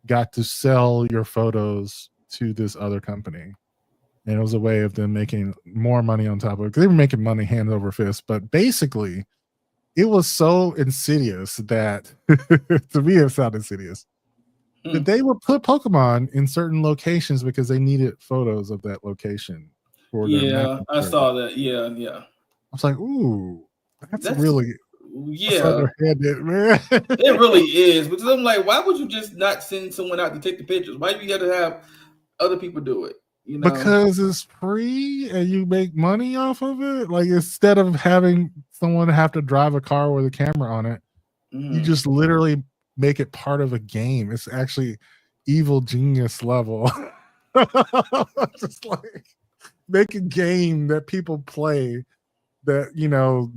got to sell your photos to this other company. And it was a way of them making more money on top of it. Because they were making money hand over fist. But basically, it was so insidious that, to me, it sounded insidious, that they would put Pokemon in certain locations because they needed photos of that location. For their I saw that. Yeah. I was like, ooh, that's really underhanded, man. It really is. Because I'm like, why would you just not send someone out to take the pictures? Why do you got to have other people do it? Because it's free and you make money off of it. Like, instead of having someone have to drive a car with a camera on it, you just literally make it part of a game. It's actually evil genius level. Just like make a game that people play that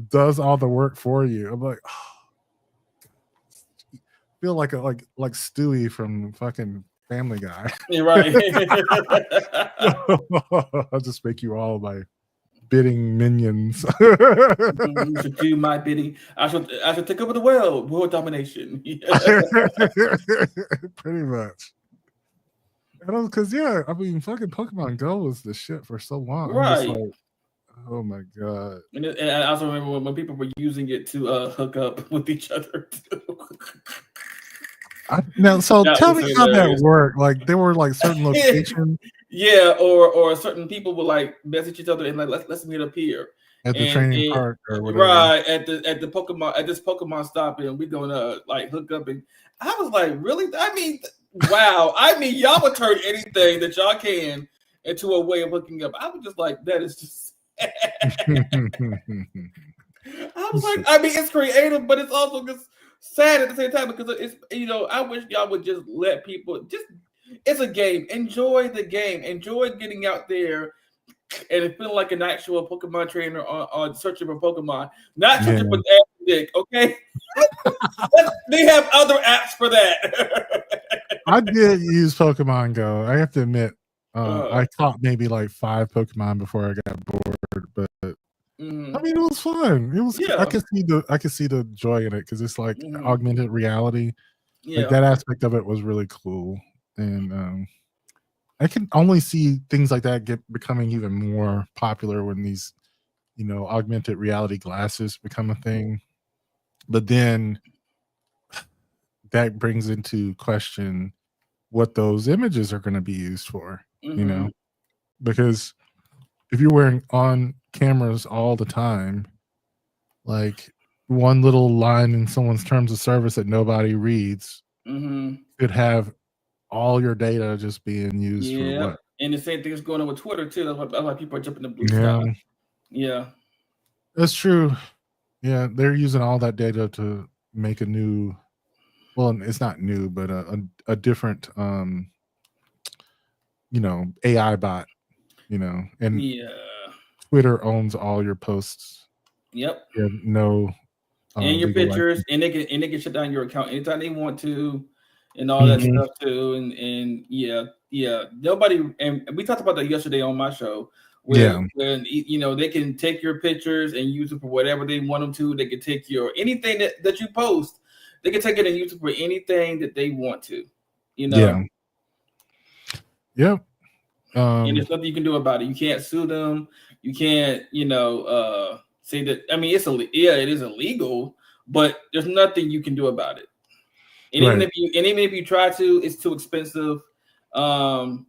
does all the work for you. I'm like, feel like Stewie from fucking Family Guy. You're right. I'll just make you all my bidding minions. You should do my bidding. I should take over the world domination. Pretty much. Because fucking Pokemon Go was the shit for so long. Right. Oh my god. And I also remember when people were using it to hook up with each other. Tell me how that worked. Like, there were like certain locations. Yeah, or certain people would like message each other and like let's meet up here. at the and training park or whatever. right at the Pokemon at this Pokemon stop, and we're gonna like hook up. And I was like, really? I mean, wow. I mean, y'all would turn anything that y'all can into a way of hooking up. I was just like, that is just. I was like, I mean, it's creative, but it's also just sad at the same time because it's I wish y'all would just let people just. It's a game. Enjoy the game. Enjoy getting out there and feeling like an actual Pokemon trainer on searching for Pokemon, not searching for dick. Okay, they have other apps for that. I did use Pokemon Go. I have to admit, I caught maybe like 5 Pokemon before I got bored, but I mean, it was fun. It was. I could see the joy in it because it's like augmented reality. Yeah, like that aspect of it was really cool, and I can only see things like that becoming even more popular when these, augmented reality glasses become a thing. But then that brings into question what those images are going to be used for, because if you're wearing on cameras all the time, like one little line in someone's terms of service that nobody reads could have all your data just being used for what? And the same thing is going on with Twitter too. That's why people are jumping the blue sky. Yeah, that's true. Yeah, they're using all that data to make a new. Well, it's not new, but a different, AI bot. And Twitter owns all your posts. Yep. No. And your pictures, and they can shut down your account anytime they want to, and all that stuff too. And nobody. And we talked about that yesterday on my show. When they can take your pictures and use it for whatever they want them to. They can take anything that you post. They can take it and use it for anything that they want to. Yeah. Yep. And there's nothing you can do about it. You can't sue them. You can't, say that. I mean, it is illegal, but there's nothing you can do about it. And even if you try to, it's too expensive. So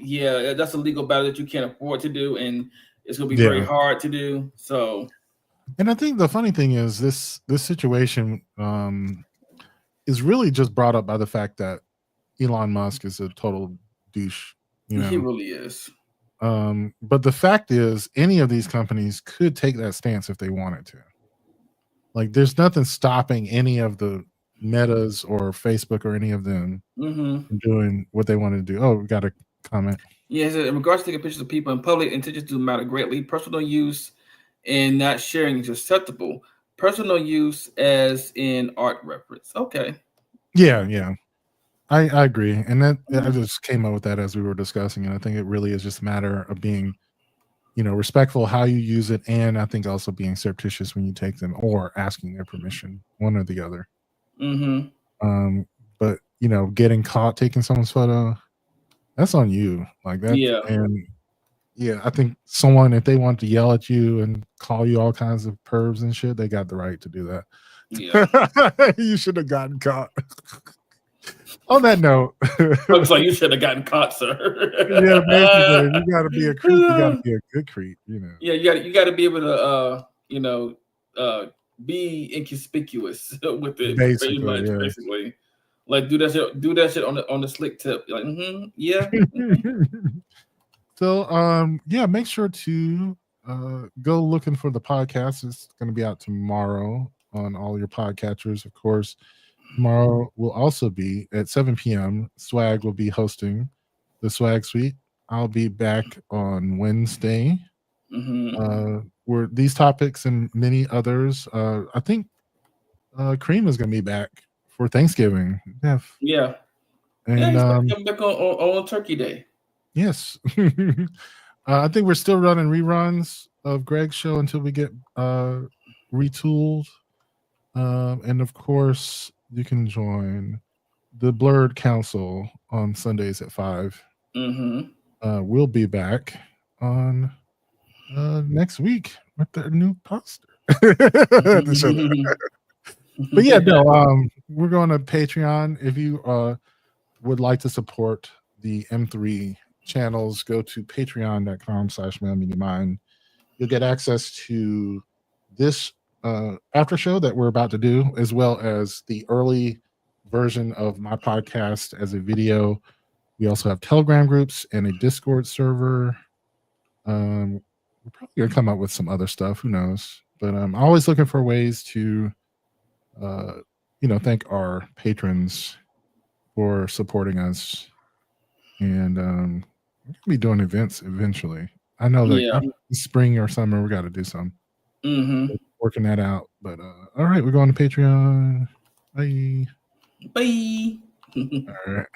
that's a legal battle that you can't afford to do, and it's gonna be very hard to do. So, and I think the funny thing is this situation is really just brought up by the fact that Elon Musk is a total douche. He really is. But the fact is, any of these companies could take that stance if they wanted to. Like, there's nothing stopping any of the Metas or Facebook or any of them from doing what they want to do. Oh, we got a comment. Yeah, in regards to taking pictures of people in public, intentions do matter greatly. Personal use and not sharing is acceptable. Personal use as in art reference. Okay. Yeah. I agree. And that I just came up with that as we were discussing. And I think it really is just a matter of being, respectful how you use it. And I think also being surreptitious when you take them or asking their permission, one or the other. But getting caught taking someone's photo, that's on you. Like that. Yeah. And I think someone, if they want to yell at you and call you all kinds of pervs and shit, they got the right to do that. Yeah. You should have gotten caught. On that note, looks like you should have gotten caught, sir. Yeah, basically, you got to be a creep. You got to be a good creep, Yeah, you got to be able to, be inconspicuous with it. Basically, like do that shit on the slick tip. Like, yeah. So, make sure to go looking for the podcast. It's going to be out tomorrow on all your podcatchers, of course. Tomorrow will also be at 7 p.m. Swag will be hosting the Swag Suite. I'll be back on Wednesday. Where these topics and many others. I think Cream is going to be back for Thanksgiving. Yeah. And he's back on Turkey Day. Yes. I think we're still running reruns of Greg's show until we get retooled. And of course, you can join the Blurred Council on Sundays at 5. We'll be back on next week with the new poster. But yeah, we're going to Patreon. If you would like to support the M3 channels, go to patreon.com/manmeaningmind. you'll get access to this after show that we're about to do, as well as the early version of my podcast as a video. We also have Telegram groups and a Discord server. We're probably gonna come up with some other stuff. Who knows? But I'm always looking for ways to, thank our patrons for supporting us. And we're gonna be doing events eventually. I know that spring or summer we got to do some. Working that out. But all right, we're going to Patreon. Bye. Bye. All right.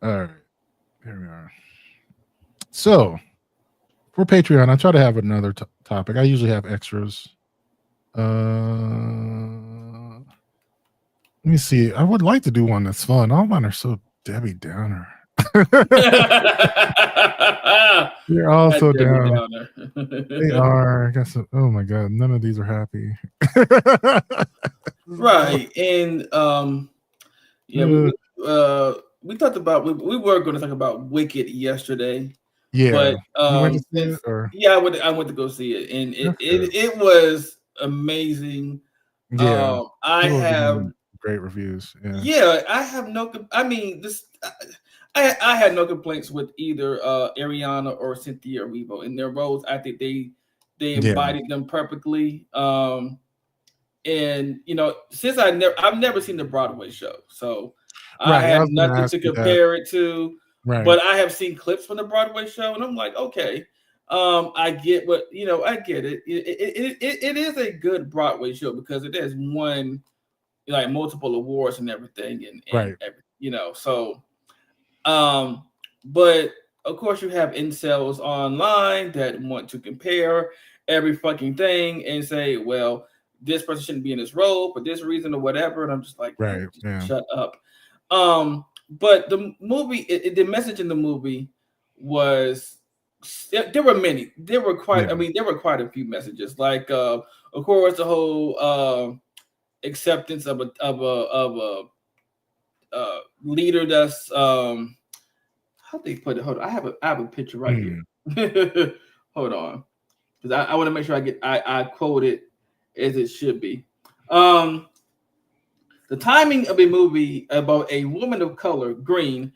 All right. Here we are. So for Patreon, I try to have another topic. I usually have extras. Let me see. I would like to do one that's fun. All mine are so Debbie Downer. You're all so down. They are. I guess. Oh my God, none of these are happy. Right, and we talked about we were going to talk about Wicked yesterday. Yeah, but you went to see it, or? Yeah, I went to go see it, and it was amazing. Yeah, I have great reviews. Yeah, I have no. I mean, I had no complaints with either Ariana or Cynthia Erivo in their roles. I think they embodied them perfectly. And since I've never seen the Broadway show, so I have nothing to compare it to. Right. But I have seen clips from the Broadway show, and I'm like, okay, I get what I get it. It is a good Broadway show because it has won like multiple awards and everything, and so. But of course, you have incels online that want to compare every fucking thing and say, well, this person shouldn't be in this role for this reason or whatever. And I'm just like, shut up. But the movie, the message in the movie was, there were many. There were quite. I mean, there were quite a few messages. Like, of course, the whole acceptance of a leader that's how they put it. Hold on, I have a picture right here. Hold on, because I want to make sure I quote it as it should be. The timing of a movie about a woman of color, Green,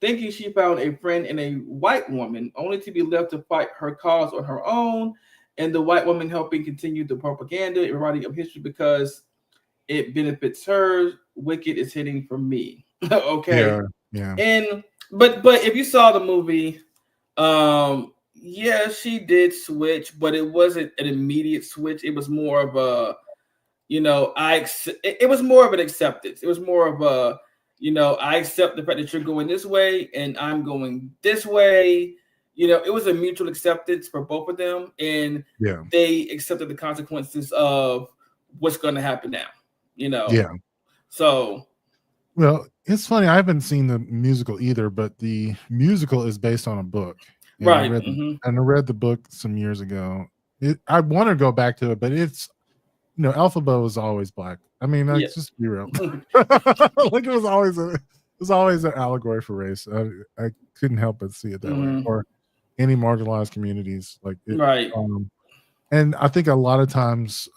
thinking she found a friend in a white woman, only to be left to fight her cause on her own, and the white woman helping continue the propaganda and writing of history because it benefits her. Wicked is hitting for me. Okay. Yeah. And but if you saw the movie, she did switch, but it wasn't an immediate switch. It was more of a, it was more of an acceptance. It was more of a, I accept the fact that you're going this way and I'm going this way. It was a mutual acceptance for both of them, and they accepted the consequences of what's going to happen now. So. Well, it's funny. I haven't seen the musical either, but the musical is based on a book. Right. I read the book some years ago. I want to go back to it, but it's, Elphaba was always black. I mean, let's just be real. Like it was always an allegory for race. I couldn't help but see it that way. Or any marginalized communities, like it, right. And I think a lot of times,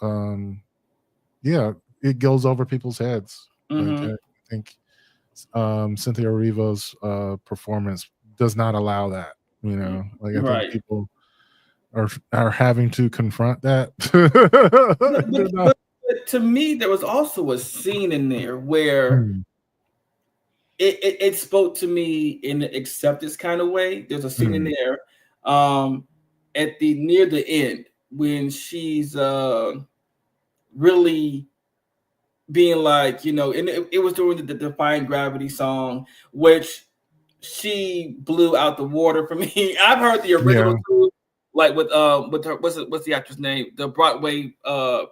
it goes over people's heads. Like, I think Cynthia Erivo's performance does not allow that. I think people are having to confront that. but to me, there was also a scene in there where it spoke to me in an acceptance kind of way. There's a scene in there at near the end when she's really being like, and it was during the Defying Gravity song, which she blew out the water for me. I've heard the original too, like with her, what's the actress name? The Broadway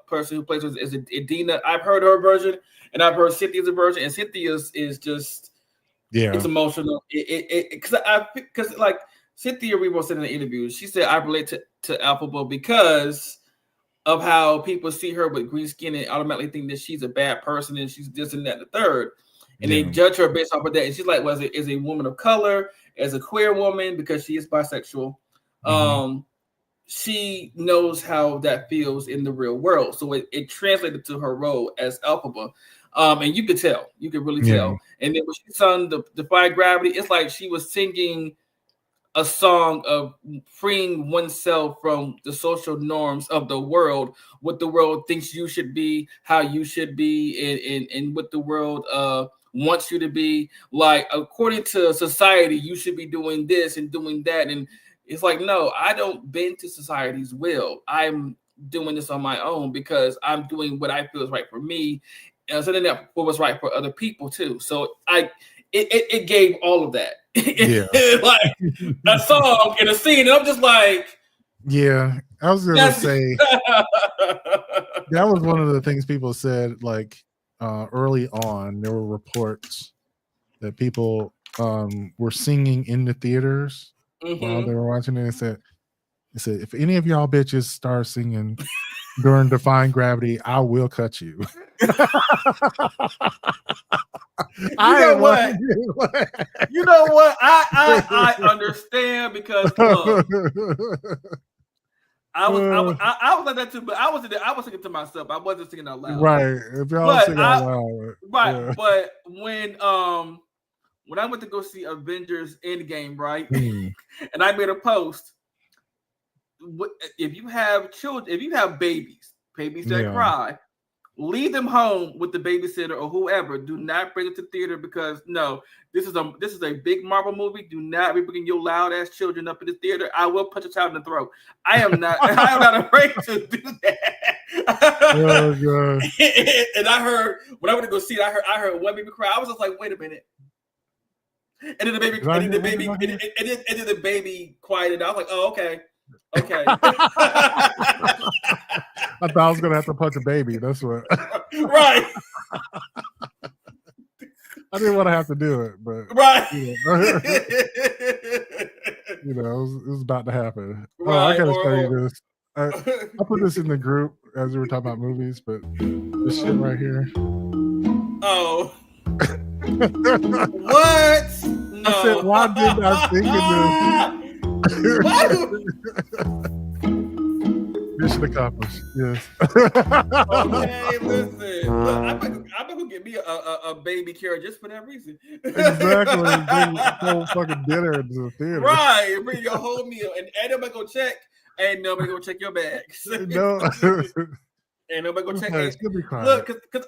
person who plays her is Edina. I've heard her version, and I've heard Cynthia's version, and Cynthia's is just it's emotional. Because like Cynthia Erivo said in the interview, she said I relate to Elphaba because of how people see her with green skin and automatically think that she's a bad person and she's this and that and the third. And they judge her based off of that. And she's like, as a woman of color, as a queer woman, because she is bisexual. she knows how that feels in the real world. So it translated to her role as Elphaba. And you could really tell. And then when she sung the Defy Gravity, it's like she was singing a song of freeing oneself from the social norms of the world, what the world thinks you should be, how you should be, and what the world wants you to be. Like, according to society, you should be doing this and doing that. And it's like, no, I don't bend to society's will. I'm doing this on my own because I'm doing what I feel is right for me, and setting up what was right for other people too. So it gave all of that. Yeah. Like a song and a scene, and I'm just like, yeah. I was gonna say that was one of the things people said, like early on. There were reports that people were singing in the theaters while they were watching it. It said, if any of y'all bitches start singing during Defying Gravity, I will cut you. You know what? I understand, because look, I was like that too, but I was thinking to myself. I wasn't singing out loud. Right. If y'all sing out loud. Right. Yeah. But when I went to go see Avengers Endgame, right? And I made a post. If you have children, if you have babies that cry, leave them home with the babysitter or whoever. Do not bring them to the theater, because no, this is a big Marvel movie. Do not be bringing your loud ass children up in the theater. I will punch a child in the throat. I am not afraid to do that. Oh, God. And I heard, when I went to go see it, I heard one baby cry. I was just like, wait a minute. And then the baby quieted. I was like, oh, okay. Okay. I thought I was gonna have to punch a baby. That's what. Right. I didn't want to have to do it, but right. You know, it was about to happen. Right. Oh, I gotta show you this. I put this in the group as we were talking about movies, but this shit right here. Oh. What? No. I said, why didn't I think of this? Mission accomplished. Yes. Okay, listen. Look, I'm gonna get me a baby carriage just for that reason. Exactly. Bring whole fucking dinner into the theater. Right. Bring your whole meal, and ain't nobody gonna check. Ain't nobody gonna check your bags. No. And nobody gonna check. Okay, look, because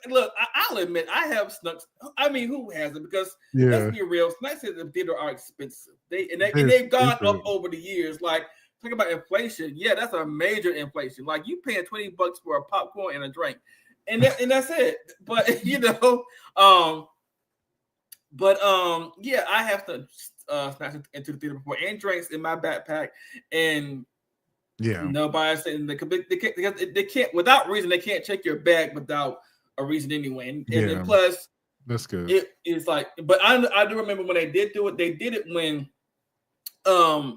I'll admit I have snacks. I mean, who hasn't? Because let's be real, snacks at the theater are expensive. They've gone up over the years. Like, talking about inflation, yeah, that's a major inflation. Like, you paying $20 for a popcorn and a drink, and that's it. But yeah, I have to snacks into the theater before, and drinks in my backpack, and. Yeah, nobody's saying they can't without reason. They can't check your bag without a reason anyway. And then plus, that's good. It's like, but I do remember when they did do it. They did it when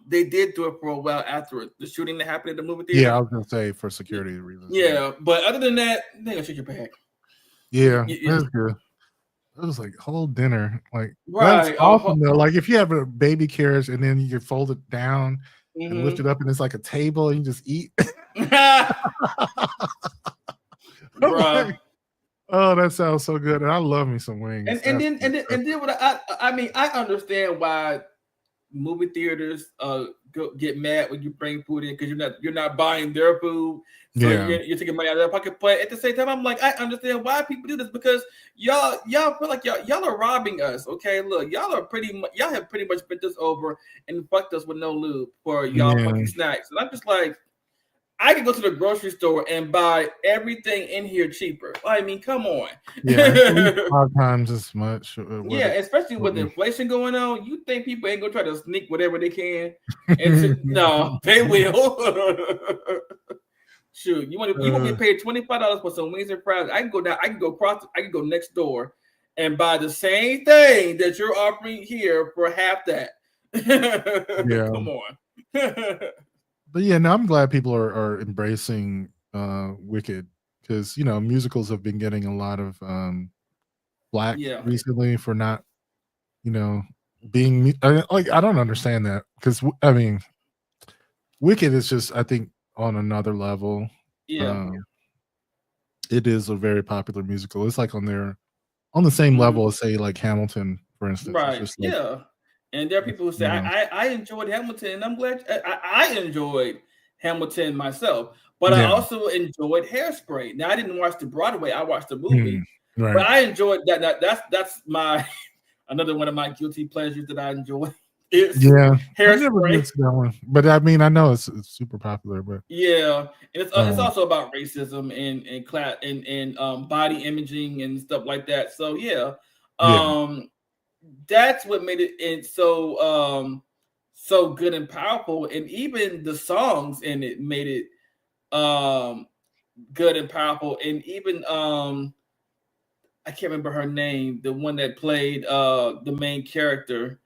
they did do it for a while after the shooting that happened at the movie theater. Yeah, I was gonna say for security reasons. Yeah, but other than that, they gonna check your bag. Yeah, that's good. It was like whole dinner, like right. That's awesome though. Like, if you have a baby carriage and then you can fold it down. And lift it up, and it's like a table, and you just eat. Like, oh, that sounds so good, and I love me some wings. And then what I mean, I understand why movie theaters get mad when you bring food in, because you're not buying their food. So you're taking money out of their pocket. But at the same time, I'm like, I understand why people do this, because y'all feel like y'all are robbing us. Okay, look, y'all have pretty much bent us over and fucked us with no lube for y'all fucking snacks. And I'm just like, I can go to the grocery store and buy everything in here cheaper. I mean, come on. Yeah, 5 times as much. Especially with inflation going on. You think people ain't gonna try to sneak whatever they can? No, they will. Shoot, you want to get paid $25 for some wings and fries? I can go next door and buy the same thing that you're offering here for half that. Yeah. Come on. But yeah, no, I'm glad people are embracing Wicked, because musicals have been getting a lot of flack recently for not, being like, I don't understand that, because I mean, Wicked is just, I think, on another level. Yeah. It is a very popular musical. It's like on the same level as, say, like Hamilton, for instance. It's Right. just like, Yeah. And there are people who say, I enjoyed Hamilton, and I'm glad I enjoyed Hamilton myself, but I yeah, also enjoyed Hairspray. Now, I didn't watch the Broadway, I watched the movie, but right. I enjoyed that's my another one of my guilty pleasures that I enjoy is Yeah, I never Hairspray. did see that one, but I mean, I know it's super popular, but Yeah, and it's also about racism and class and body imaging and stuff like that. So yeah, yeah, that's what made it so good and powerful, and even the songs in it made it good and powerful, and even I can't remember her name, the one that played the main character.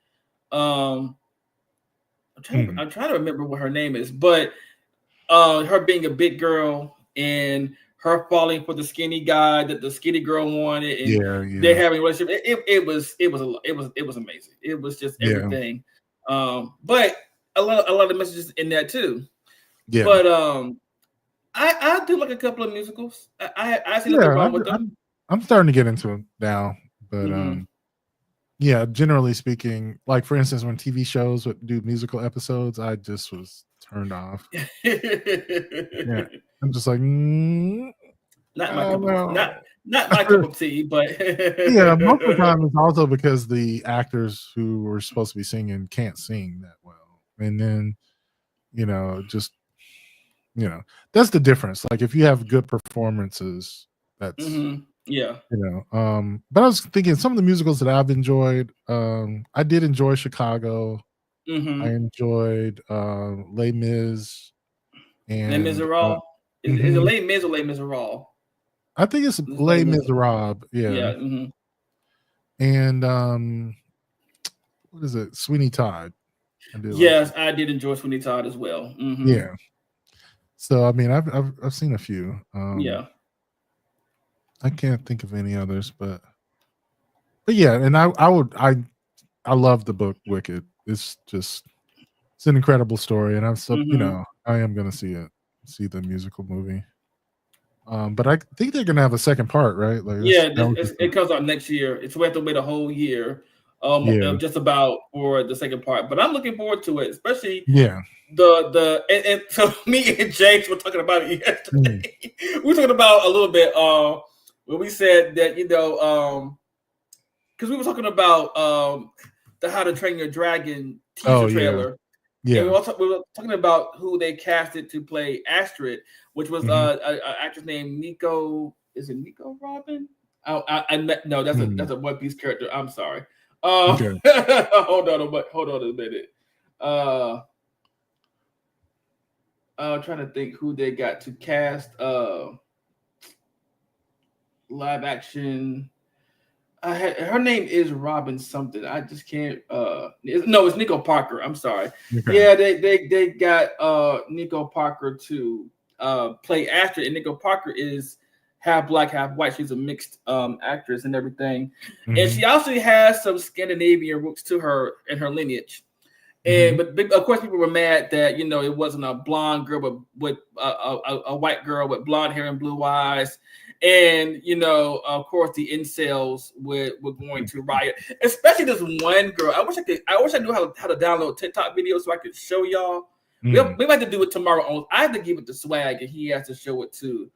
Um, I'm trying to remember what her name is, but her being a big girl and her falling for the skinny guy that the skinny girl wanted, and they yeah, having a relationship. It was amazing. It was just yeah, everything. But a lot of messages in that too. yeah, But I do like a couple of musicals. I see nothing yeah. wrong with them. I'm starting to get into it now, but Mm-hmm. yeah, generally speaking, like for instance, when TV shows would do musical episodes, I just was turned off. Yeah, I'm just like, Not I my don't cup of know. not my cup of tea, but Yeah, most of the time it's also because the actors who were supposed to be singing can't sing that well, and then just that's the difference. Like if you have good performances, that's mm-hmm. Yeah. But I was thinking some of the musicals that I've enjoyed. I did enjoy Chicago. I Mm-hmm. enjoyed Les Mis Les and Miserables. Is it mhm. Les Mis or Les Miserables? I think it's It's Les Les Mis. Miserables, Yeah. yeah. Mm-hmm. And what is it? Sweeney Todd. I did like Yes, that. I did enjoy Sweeney Todd as well. Mm-hmm. Yeah. So I mean, I've seen a few. Yeah. I can't think of any others, but yeah, and I love the book Wicked. It's an incredible story, and Mm-hmm. I am gonna see the musical movie. But I think they're gonna have a second part, right? Like Yeah, that was just it comes out next year. It's we have to wait a whole year, yeah, just about for the second part. But I'm looking forward to it, especially yeah, and so me and James were talking about it mm, yesterday. We were talking about a little bit when we said that because we were talking about the How to Train Your Dragon teaser oh yeah, trailer. And yeah, we were talking about who they casted to play Astrid, which was mhm, an actress named Nico. Is it Nico Robin? No, mm, that's a One Piece character. I'm sorry. okay, Hold on a minute. I'm trying to think who they got to cast live action. Her name is Robin something. I just can't. No, it's Nico Parker. I'm sorry. okay, Yeah, they got Nico Parker to play Astrid, and Nico Parker is half black, half white. She's a mixed actress and everything, and mhm, she also has some Scandinavian roots to her and her lineage. And mhm, but of course, people were mad that it wasn't a blonde girl with a white girl with blonde hair and blue eyes. And of course, the incels were going to riot, especially this one girl. I wish I knew how to download TikTok videos so I could show y'all. mm, We might have to do it tomorrow. I have to give it to Swag, and he has to show it to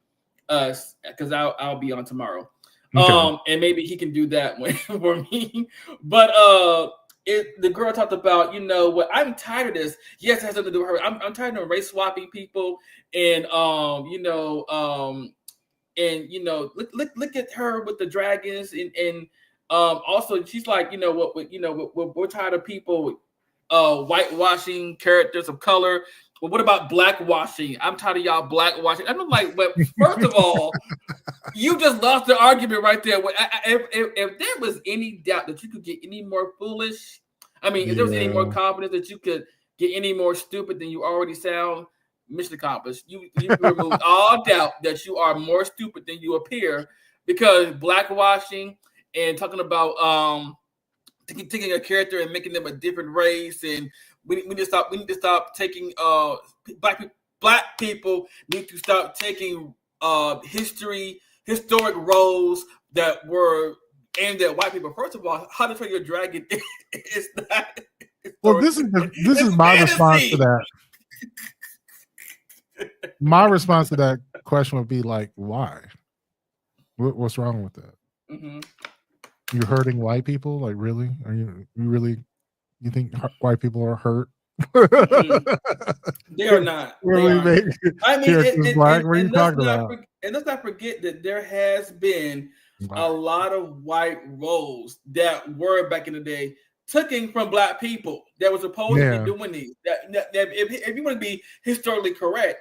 us because I'll be on tomorrow. okay, And maybe he can do that one for me. But the girl talked about, what, I'm tired of this. Yes, it has something to do with her. I'm tired of race swapping people, and look at her with the dragons, and also she's like, we're tired of people whitewashing characters of color. Well, what about blackwashing? I'm tired of y'all blackwashing. I'm like, but first of all, you just lost the argument right there. If there was any doubt that you could get any more foolish, I mean, if there was any more yeah, confidence that you could get any more stupid than you already sound, mission accomplished. You removed all doubt that you are more stupid than you appear, because blackwashing and talking about taking a character and making them a different race, and we need to stop taking black people. Black people need to stop taking historic roles that were aimed at white people. First of all, How to Train Your Dragon is not. Well, this is my response to that. My response to that question would be like, why? What's wrong with that? Mm-hmm. You're hurting white people? Like, really? Are you really? You think white people are hurt? They are not. Really make characters black? What are you talking about? And let's not forget that there has been a lot of white roles that were back in the day taken from black people that was supposed to be doing these. That if you want to be historically correct,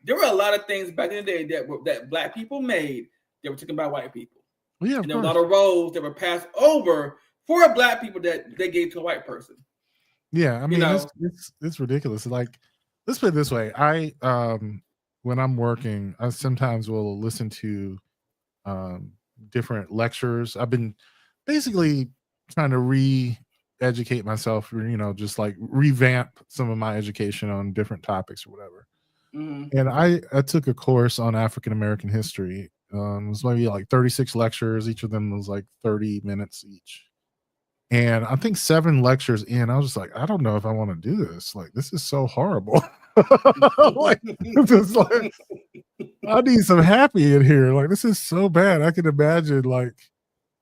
there were a lot of things back in the day that black people made that were taken by white people. Well, yeah, and there were a lot of roles that were passed over for black people that they gave to a white person. Yeah, I mean, it's ridiculous. Like, let's put it this way: I when I'm working, I sometimes will listen to different lectures. I've been basically trying to re-educate myself, just like revamp some of my education on different topics or whatever. Mm-hmm. And I took a course on African American history. It was maybe like 36 lectures. Each of them was like 30 minutes each. And I think 7 lectures in, I was just like, I don't know if I want to do this. Like, this is so horrible. Like, I need some happy in here. Like, this is so bad. I can imagine, like,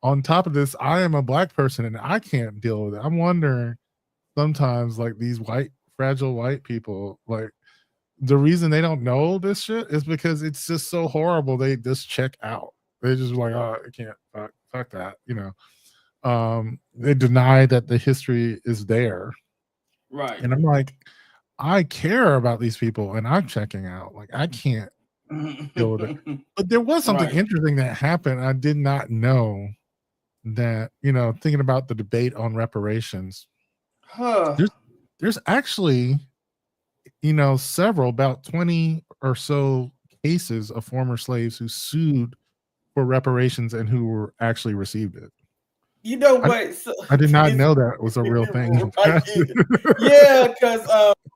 on top of this, I am a black person and I can't deal with it. I'm wondering sometimes, like, these fragile white people, like, the reason they don't know this shit is because it's just so horrible. They just check out. They just like, oh, I can't, fuck that, They deny that the history is there. Right. And I'm like, I care about these people and I'm checking out. Like, I can't deal with it. But there was something interesting that happened. I did not know that, thinking about the debate on reparations. There's actually, several, about 20 or so cases of former slaves who sued for reparations and who were actually received it. You know what? I did not know that was a real thing. Yeah, because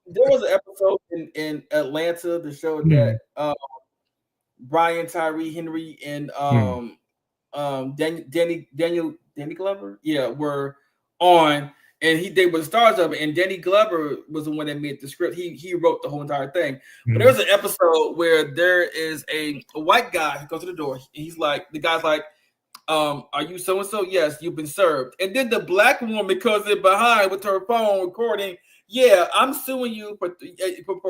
there was an episode in Atlanta that showed that Brian Tyree Henry and Danny Glover, were on, and they were the stars of it. And Danny Glover was the one that made the script. He wrote the whole entire thing. But there was an episode where there is a white guy who goes to the door. He's like, the guy's like, are you so and so? Yes, you've been served. And then the black woman comes in behind with her phone recording. Yeah, I'm suing you for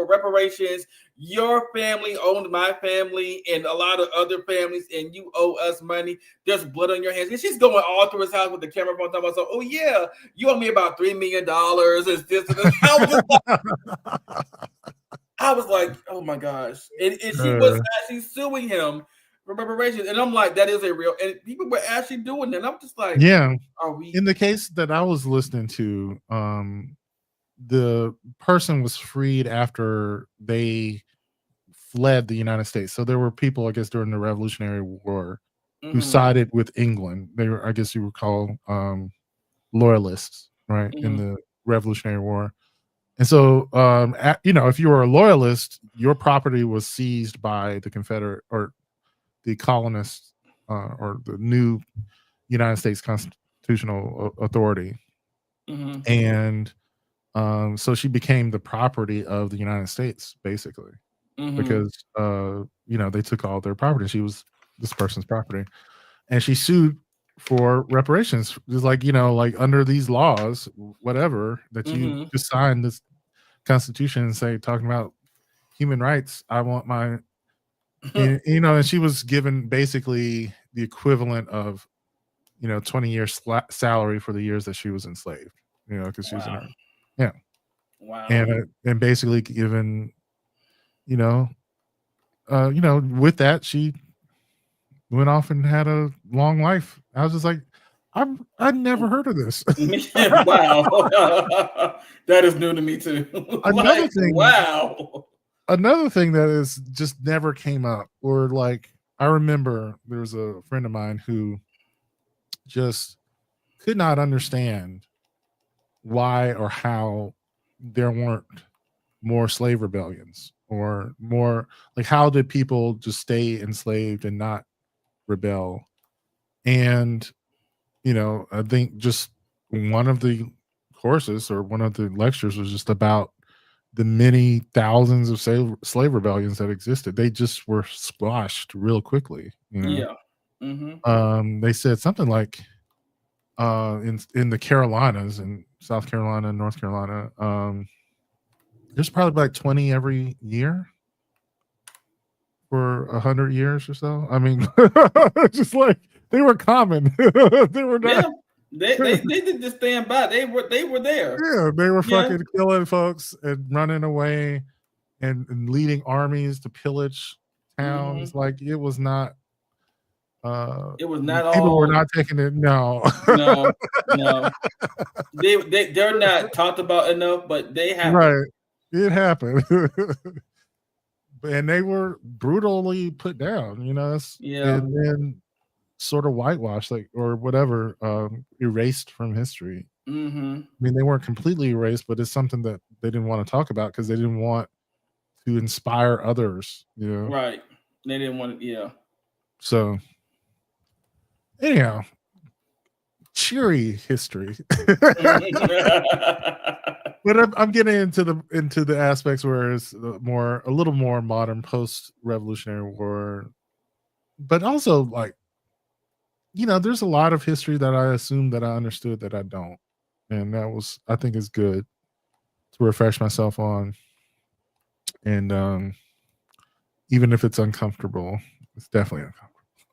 reparations. Your family owned my family and a lot of other families, and you owe us money. There's blood on your hands. And she's going all through his house with the camera phone talking about, oh yeah, you owe me about $3 million. It's this and this. I was like, oh my gosh. And she was actually suing him for reparations. And I'm like, that is a real, and people were actually doing that. And I'm just like, are we? In the case that I was listening to, the person was freed after they fled the United States. So there were people, I guess, during the Revolutionary War who sided with England. They were, I guess you would call loyalists, right, in the Revolutionary War. And so, if you were a loyalist, your property was seized by the Confederate or the colonists or the new United States Constitutional Authority. And so she became the property of the United States, basically, because, they took all their property. She was this person's property. And she sued for reparations. Just like, like under these laws, whatever, that you just signed this Constitution and say, talking about human rights, I want my, and she was given basically the equivalent of, 20 years salary for the years that she was enslaved, because she was in her. Yeah. Wow. And basically given, with that, she went off and had a long life. I was just like, I'd never heard of this. Wow. That is new to me too. Another thing. Wow. Another thing that is just never came up, or like, I remember there was a friend of mine who just could not understand why or how there weren't more slave rebellions or more like how did people just stay enslaved and not rebel? And I think just one of the courses or one of the lectures was just about the many thousands of slave rebellions that existed. They just were squashed real quickly. Yeah. Mm-hmm. They said something like in the Carolinas, in South Carolina and North Carolina, there's probably like 20 every year for 100 years or so. I mean, just like they were common. They were not. Yeah, they didn't just stand by. They were there. Yeah, they were fucking killing folks and running away and leading armies to pillage towns. Mm-hmm. Like it was not. It was not people all. were not taking it. No. They're not talked about enough, but they have. Right, it happened. And they were brutally put down, and then sort of whitewashed, like, or whatever, erased from history. Mm-hmm. I mean, they weren't completely erased, but it's something that they didn't want to talk about because they didn't want to inspire others, Right. They didn't want to, yeah. So, anyhow, cheery history. But I'm getting into the aspects where it's a little more modern, post-Revolutionary War, but also like, there's a lot of history that I assume that I understood that I don't, and I think is good to refresh myself on, and even if it's uncomfortable, it's definitely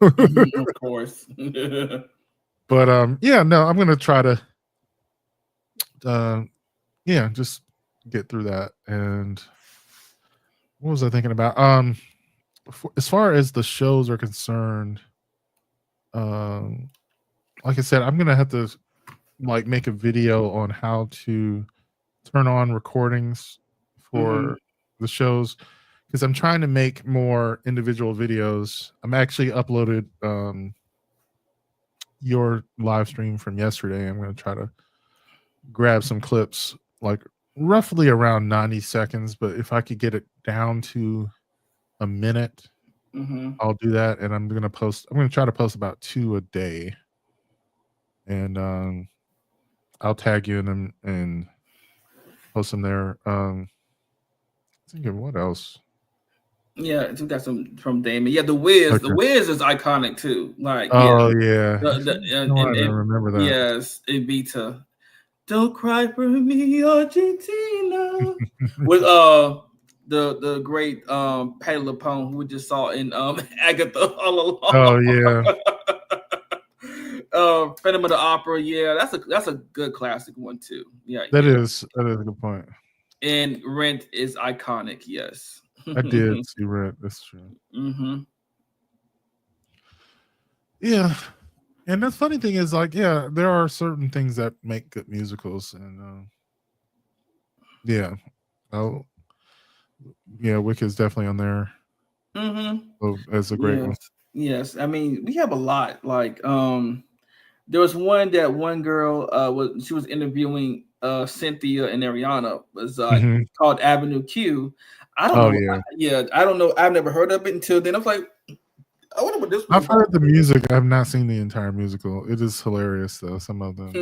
uncomfortable. Of course. But I'm gonna try to just get through that. And what was I thinking about? As far as the shows are concerned, like I said, I'm gonna have to like make a video on how to turn on recordings for the shows, because I'm trying to make more individual videos. I'm actually uploaded your live stream from yesterday. I'm going to try to grab some clips, like roughly around 90 seconds, but if I could get it down to a minute, I'll do that. And I'm going to try to post about 2 a day, and I'll tag you in them and post them there. Thinking what else? Yeah, we got some from Damon. Yeah, the Wiz. Okay. The Wiz is iconic too. Like, yeah. I remember that. Yes, Evita. Don't cry for me, Argentina. With the great Patti LuPone, who we just saw in Agatha all along. Oh yeah. Phantom of the Opera. Yeah, that's a good classic one too. Yeah, that is a good point. And Rent is iconic. Yes. I did see Rent. That's true. Mm-hmm. Yeah, and the funny thing is, like, there are certain things that make good musicals, and Wicked's definitely on there. As a great one. Yes, I mean, we have a lot. Like, there was one girl she was interviewing Cynthia and Ariana, was called Avenue Q. I don't know. I don't know. I've never heard of it until then. I was like, I wonder what this. I've heard the music. I've not seen the entire musical. It is hilarious though. Some of them.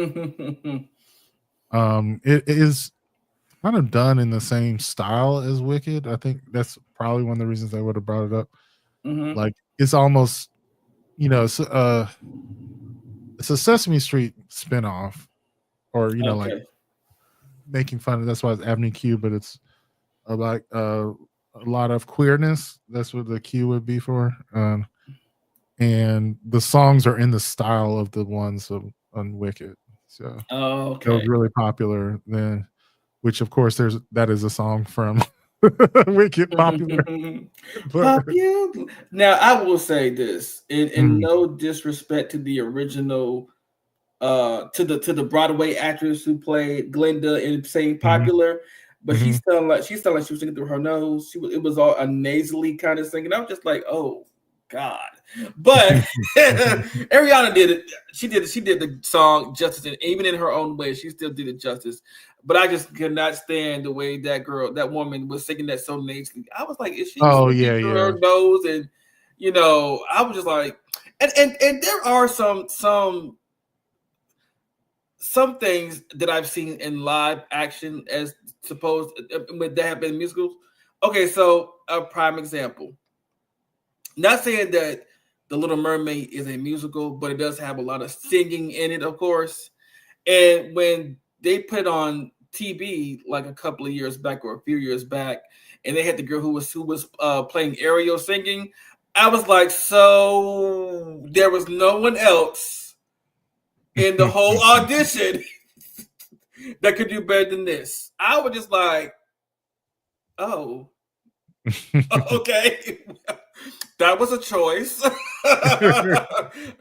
It is kind of done in the same style as Wicked. I think that's probably one of the reasons I would have brought it up. Like, it's almost, it's a Sesame Street spinoff, or like making fun of. That's why it's Avenue Q, but it's about a lot of queerness. That's what the Q would be for. And the songs are in the style of the ones on Wicked. So it was really popular then, which of course that is a song from Wicked, popular. Now I will say this in no disrespect to the original to the Broadway actress who played Glinda and saying popular, but she sounded like she was singing through her nose. It was all a nasally kind of singing. I was just like, oh God. But Ariana did it. She did the song justice, and even in her own way, she still did it justice. But I just could not stand the way that woman was singing that so nasally. I was like, is she speaking through her nose? And I was just like, and there are some things that I've seen in live action as supposed that have been musicals. Okay, so a prime example. Not saying that The Little Mermaid is a musical, but it does have a lot of singing in it, of course. And when they put it on TV like a couple of years back or a few years back, and they had the girl who was playing Ariel singing, I was like, so there was no one else in the whole audition that could do better than this. I was just like, oh, okay. That was a choice.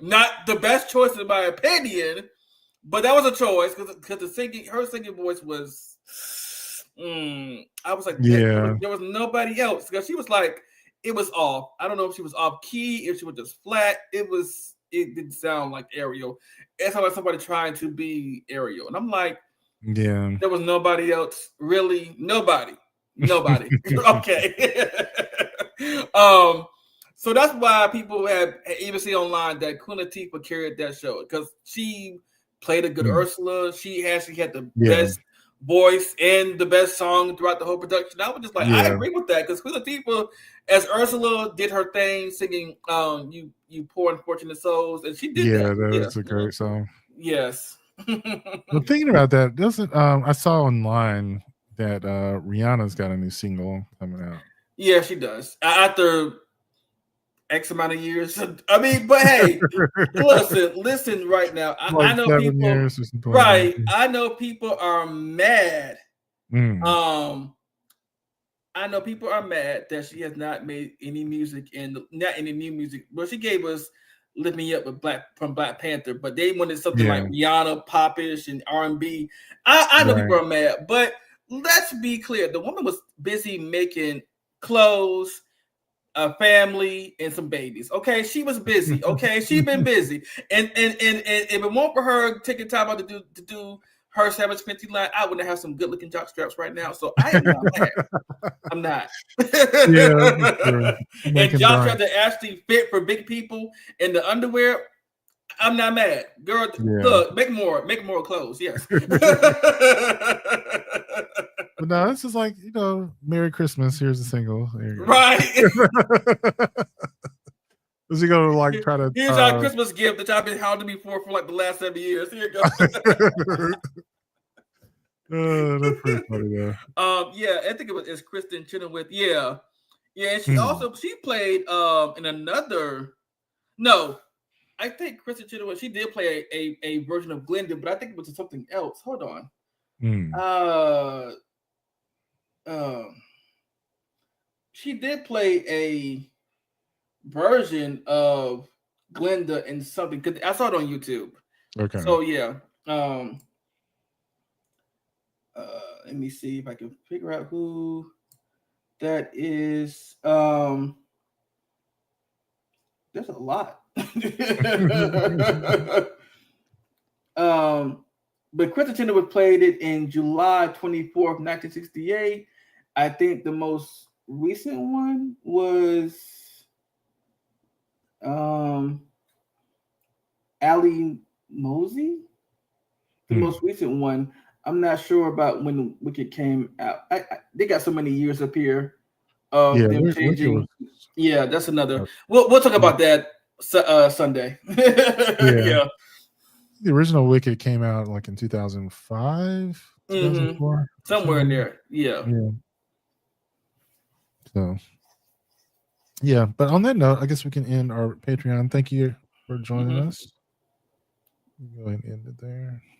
Not the best choice in my opinion, but that was a choice because her singing voice was. I was like, there was nobody else because she was like, it was off. I don't know if she was off key, if she was just flat. It didn't sound like Ariel. It sounded like somebody trying to be Ariel, and I'm like, yeah, there was nobody else. Really, nobody. Okay. So that's why people have even seen online that Queen Latifah carried that show because she played a good Ursula. She actually had the best voice and the best song throughout the whole production. I was just like, I agree with that because Queen Latifah, as Ursula, did her thing singing "You Poor Unfortunate Souls," and she did that. That was a great song. Yes. Well, thinking about that, doesn't I saw online that Rihanna's got a new single coming out. Yeah, she does. After X amount of years. I mean, but hey, listen right now. I know people right. I know people are mad. I know people are mad that she has not made any music not any new music. Well, she gave us "Lift Me Up" from Black Panther, but they wanted something like Rihanna, popish, and R&B. I know people are mad, but let's be clear: the woman was busy making clothes, a family, and some babies. Okay, she was busy. Okay, she's been busy, and if it weren't for her taking time out to do her Savage Fenty line, I wouldn't have some good looking jock straps right now. So I am not mad. I'm not. And jock straps that actually fit for big people in the underwear. I'm not mad, girl. Look, make more clothes. Yes. But no, this is like, Merry Christmas. Here's a single. Right. Is he gonna like try to? Here's our Christmas gift that I've been hounding me for like the last 7 years. Here you go. That's pretty funny though. I think it's Kristen Chenoweth. Yeah. And she played in another. No, I think Kristen Chenoweth. She did play a version of Glenda, but I think it was something else. Hold on. She did play a version of Glenda in something. I saw it on YouTube. Okay. So yeah. Let me see if I can figure out who that is. There's a lot. But Kristen Chenoweth played it in July 24th, 1968. I think the most recent one was Ali Mosey. The most recent one. I'm not sure about when Wicked came out. They got so many years up here of them changing. Yeah, that's another. We'll talk about that Sunday. Yeah. The original Wicked came out like in 2005, 2004, somewhere in there. Yeah. So, but on that note, I guess we can end our Patreon. Thank you for joining us. Go ahead and end it there.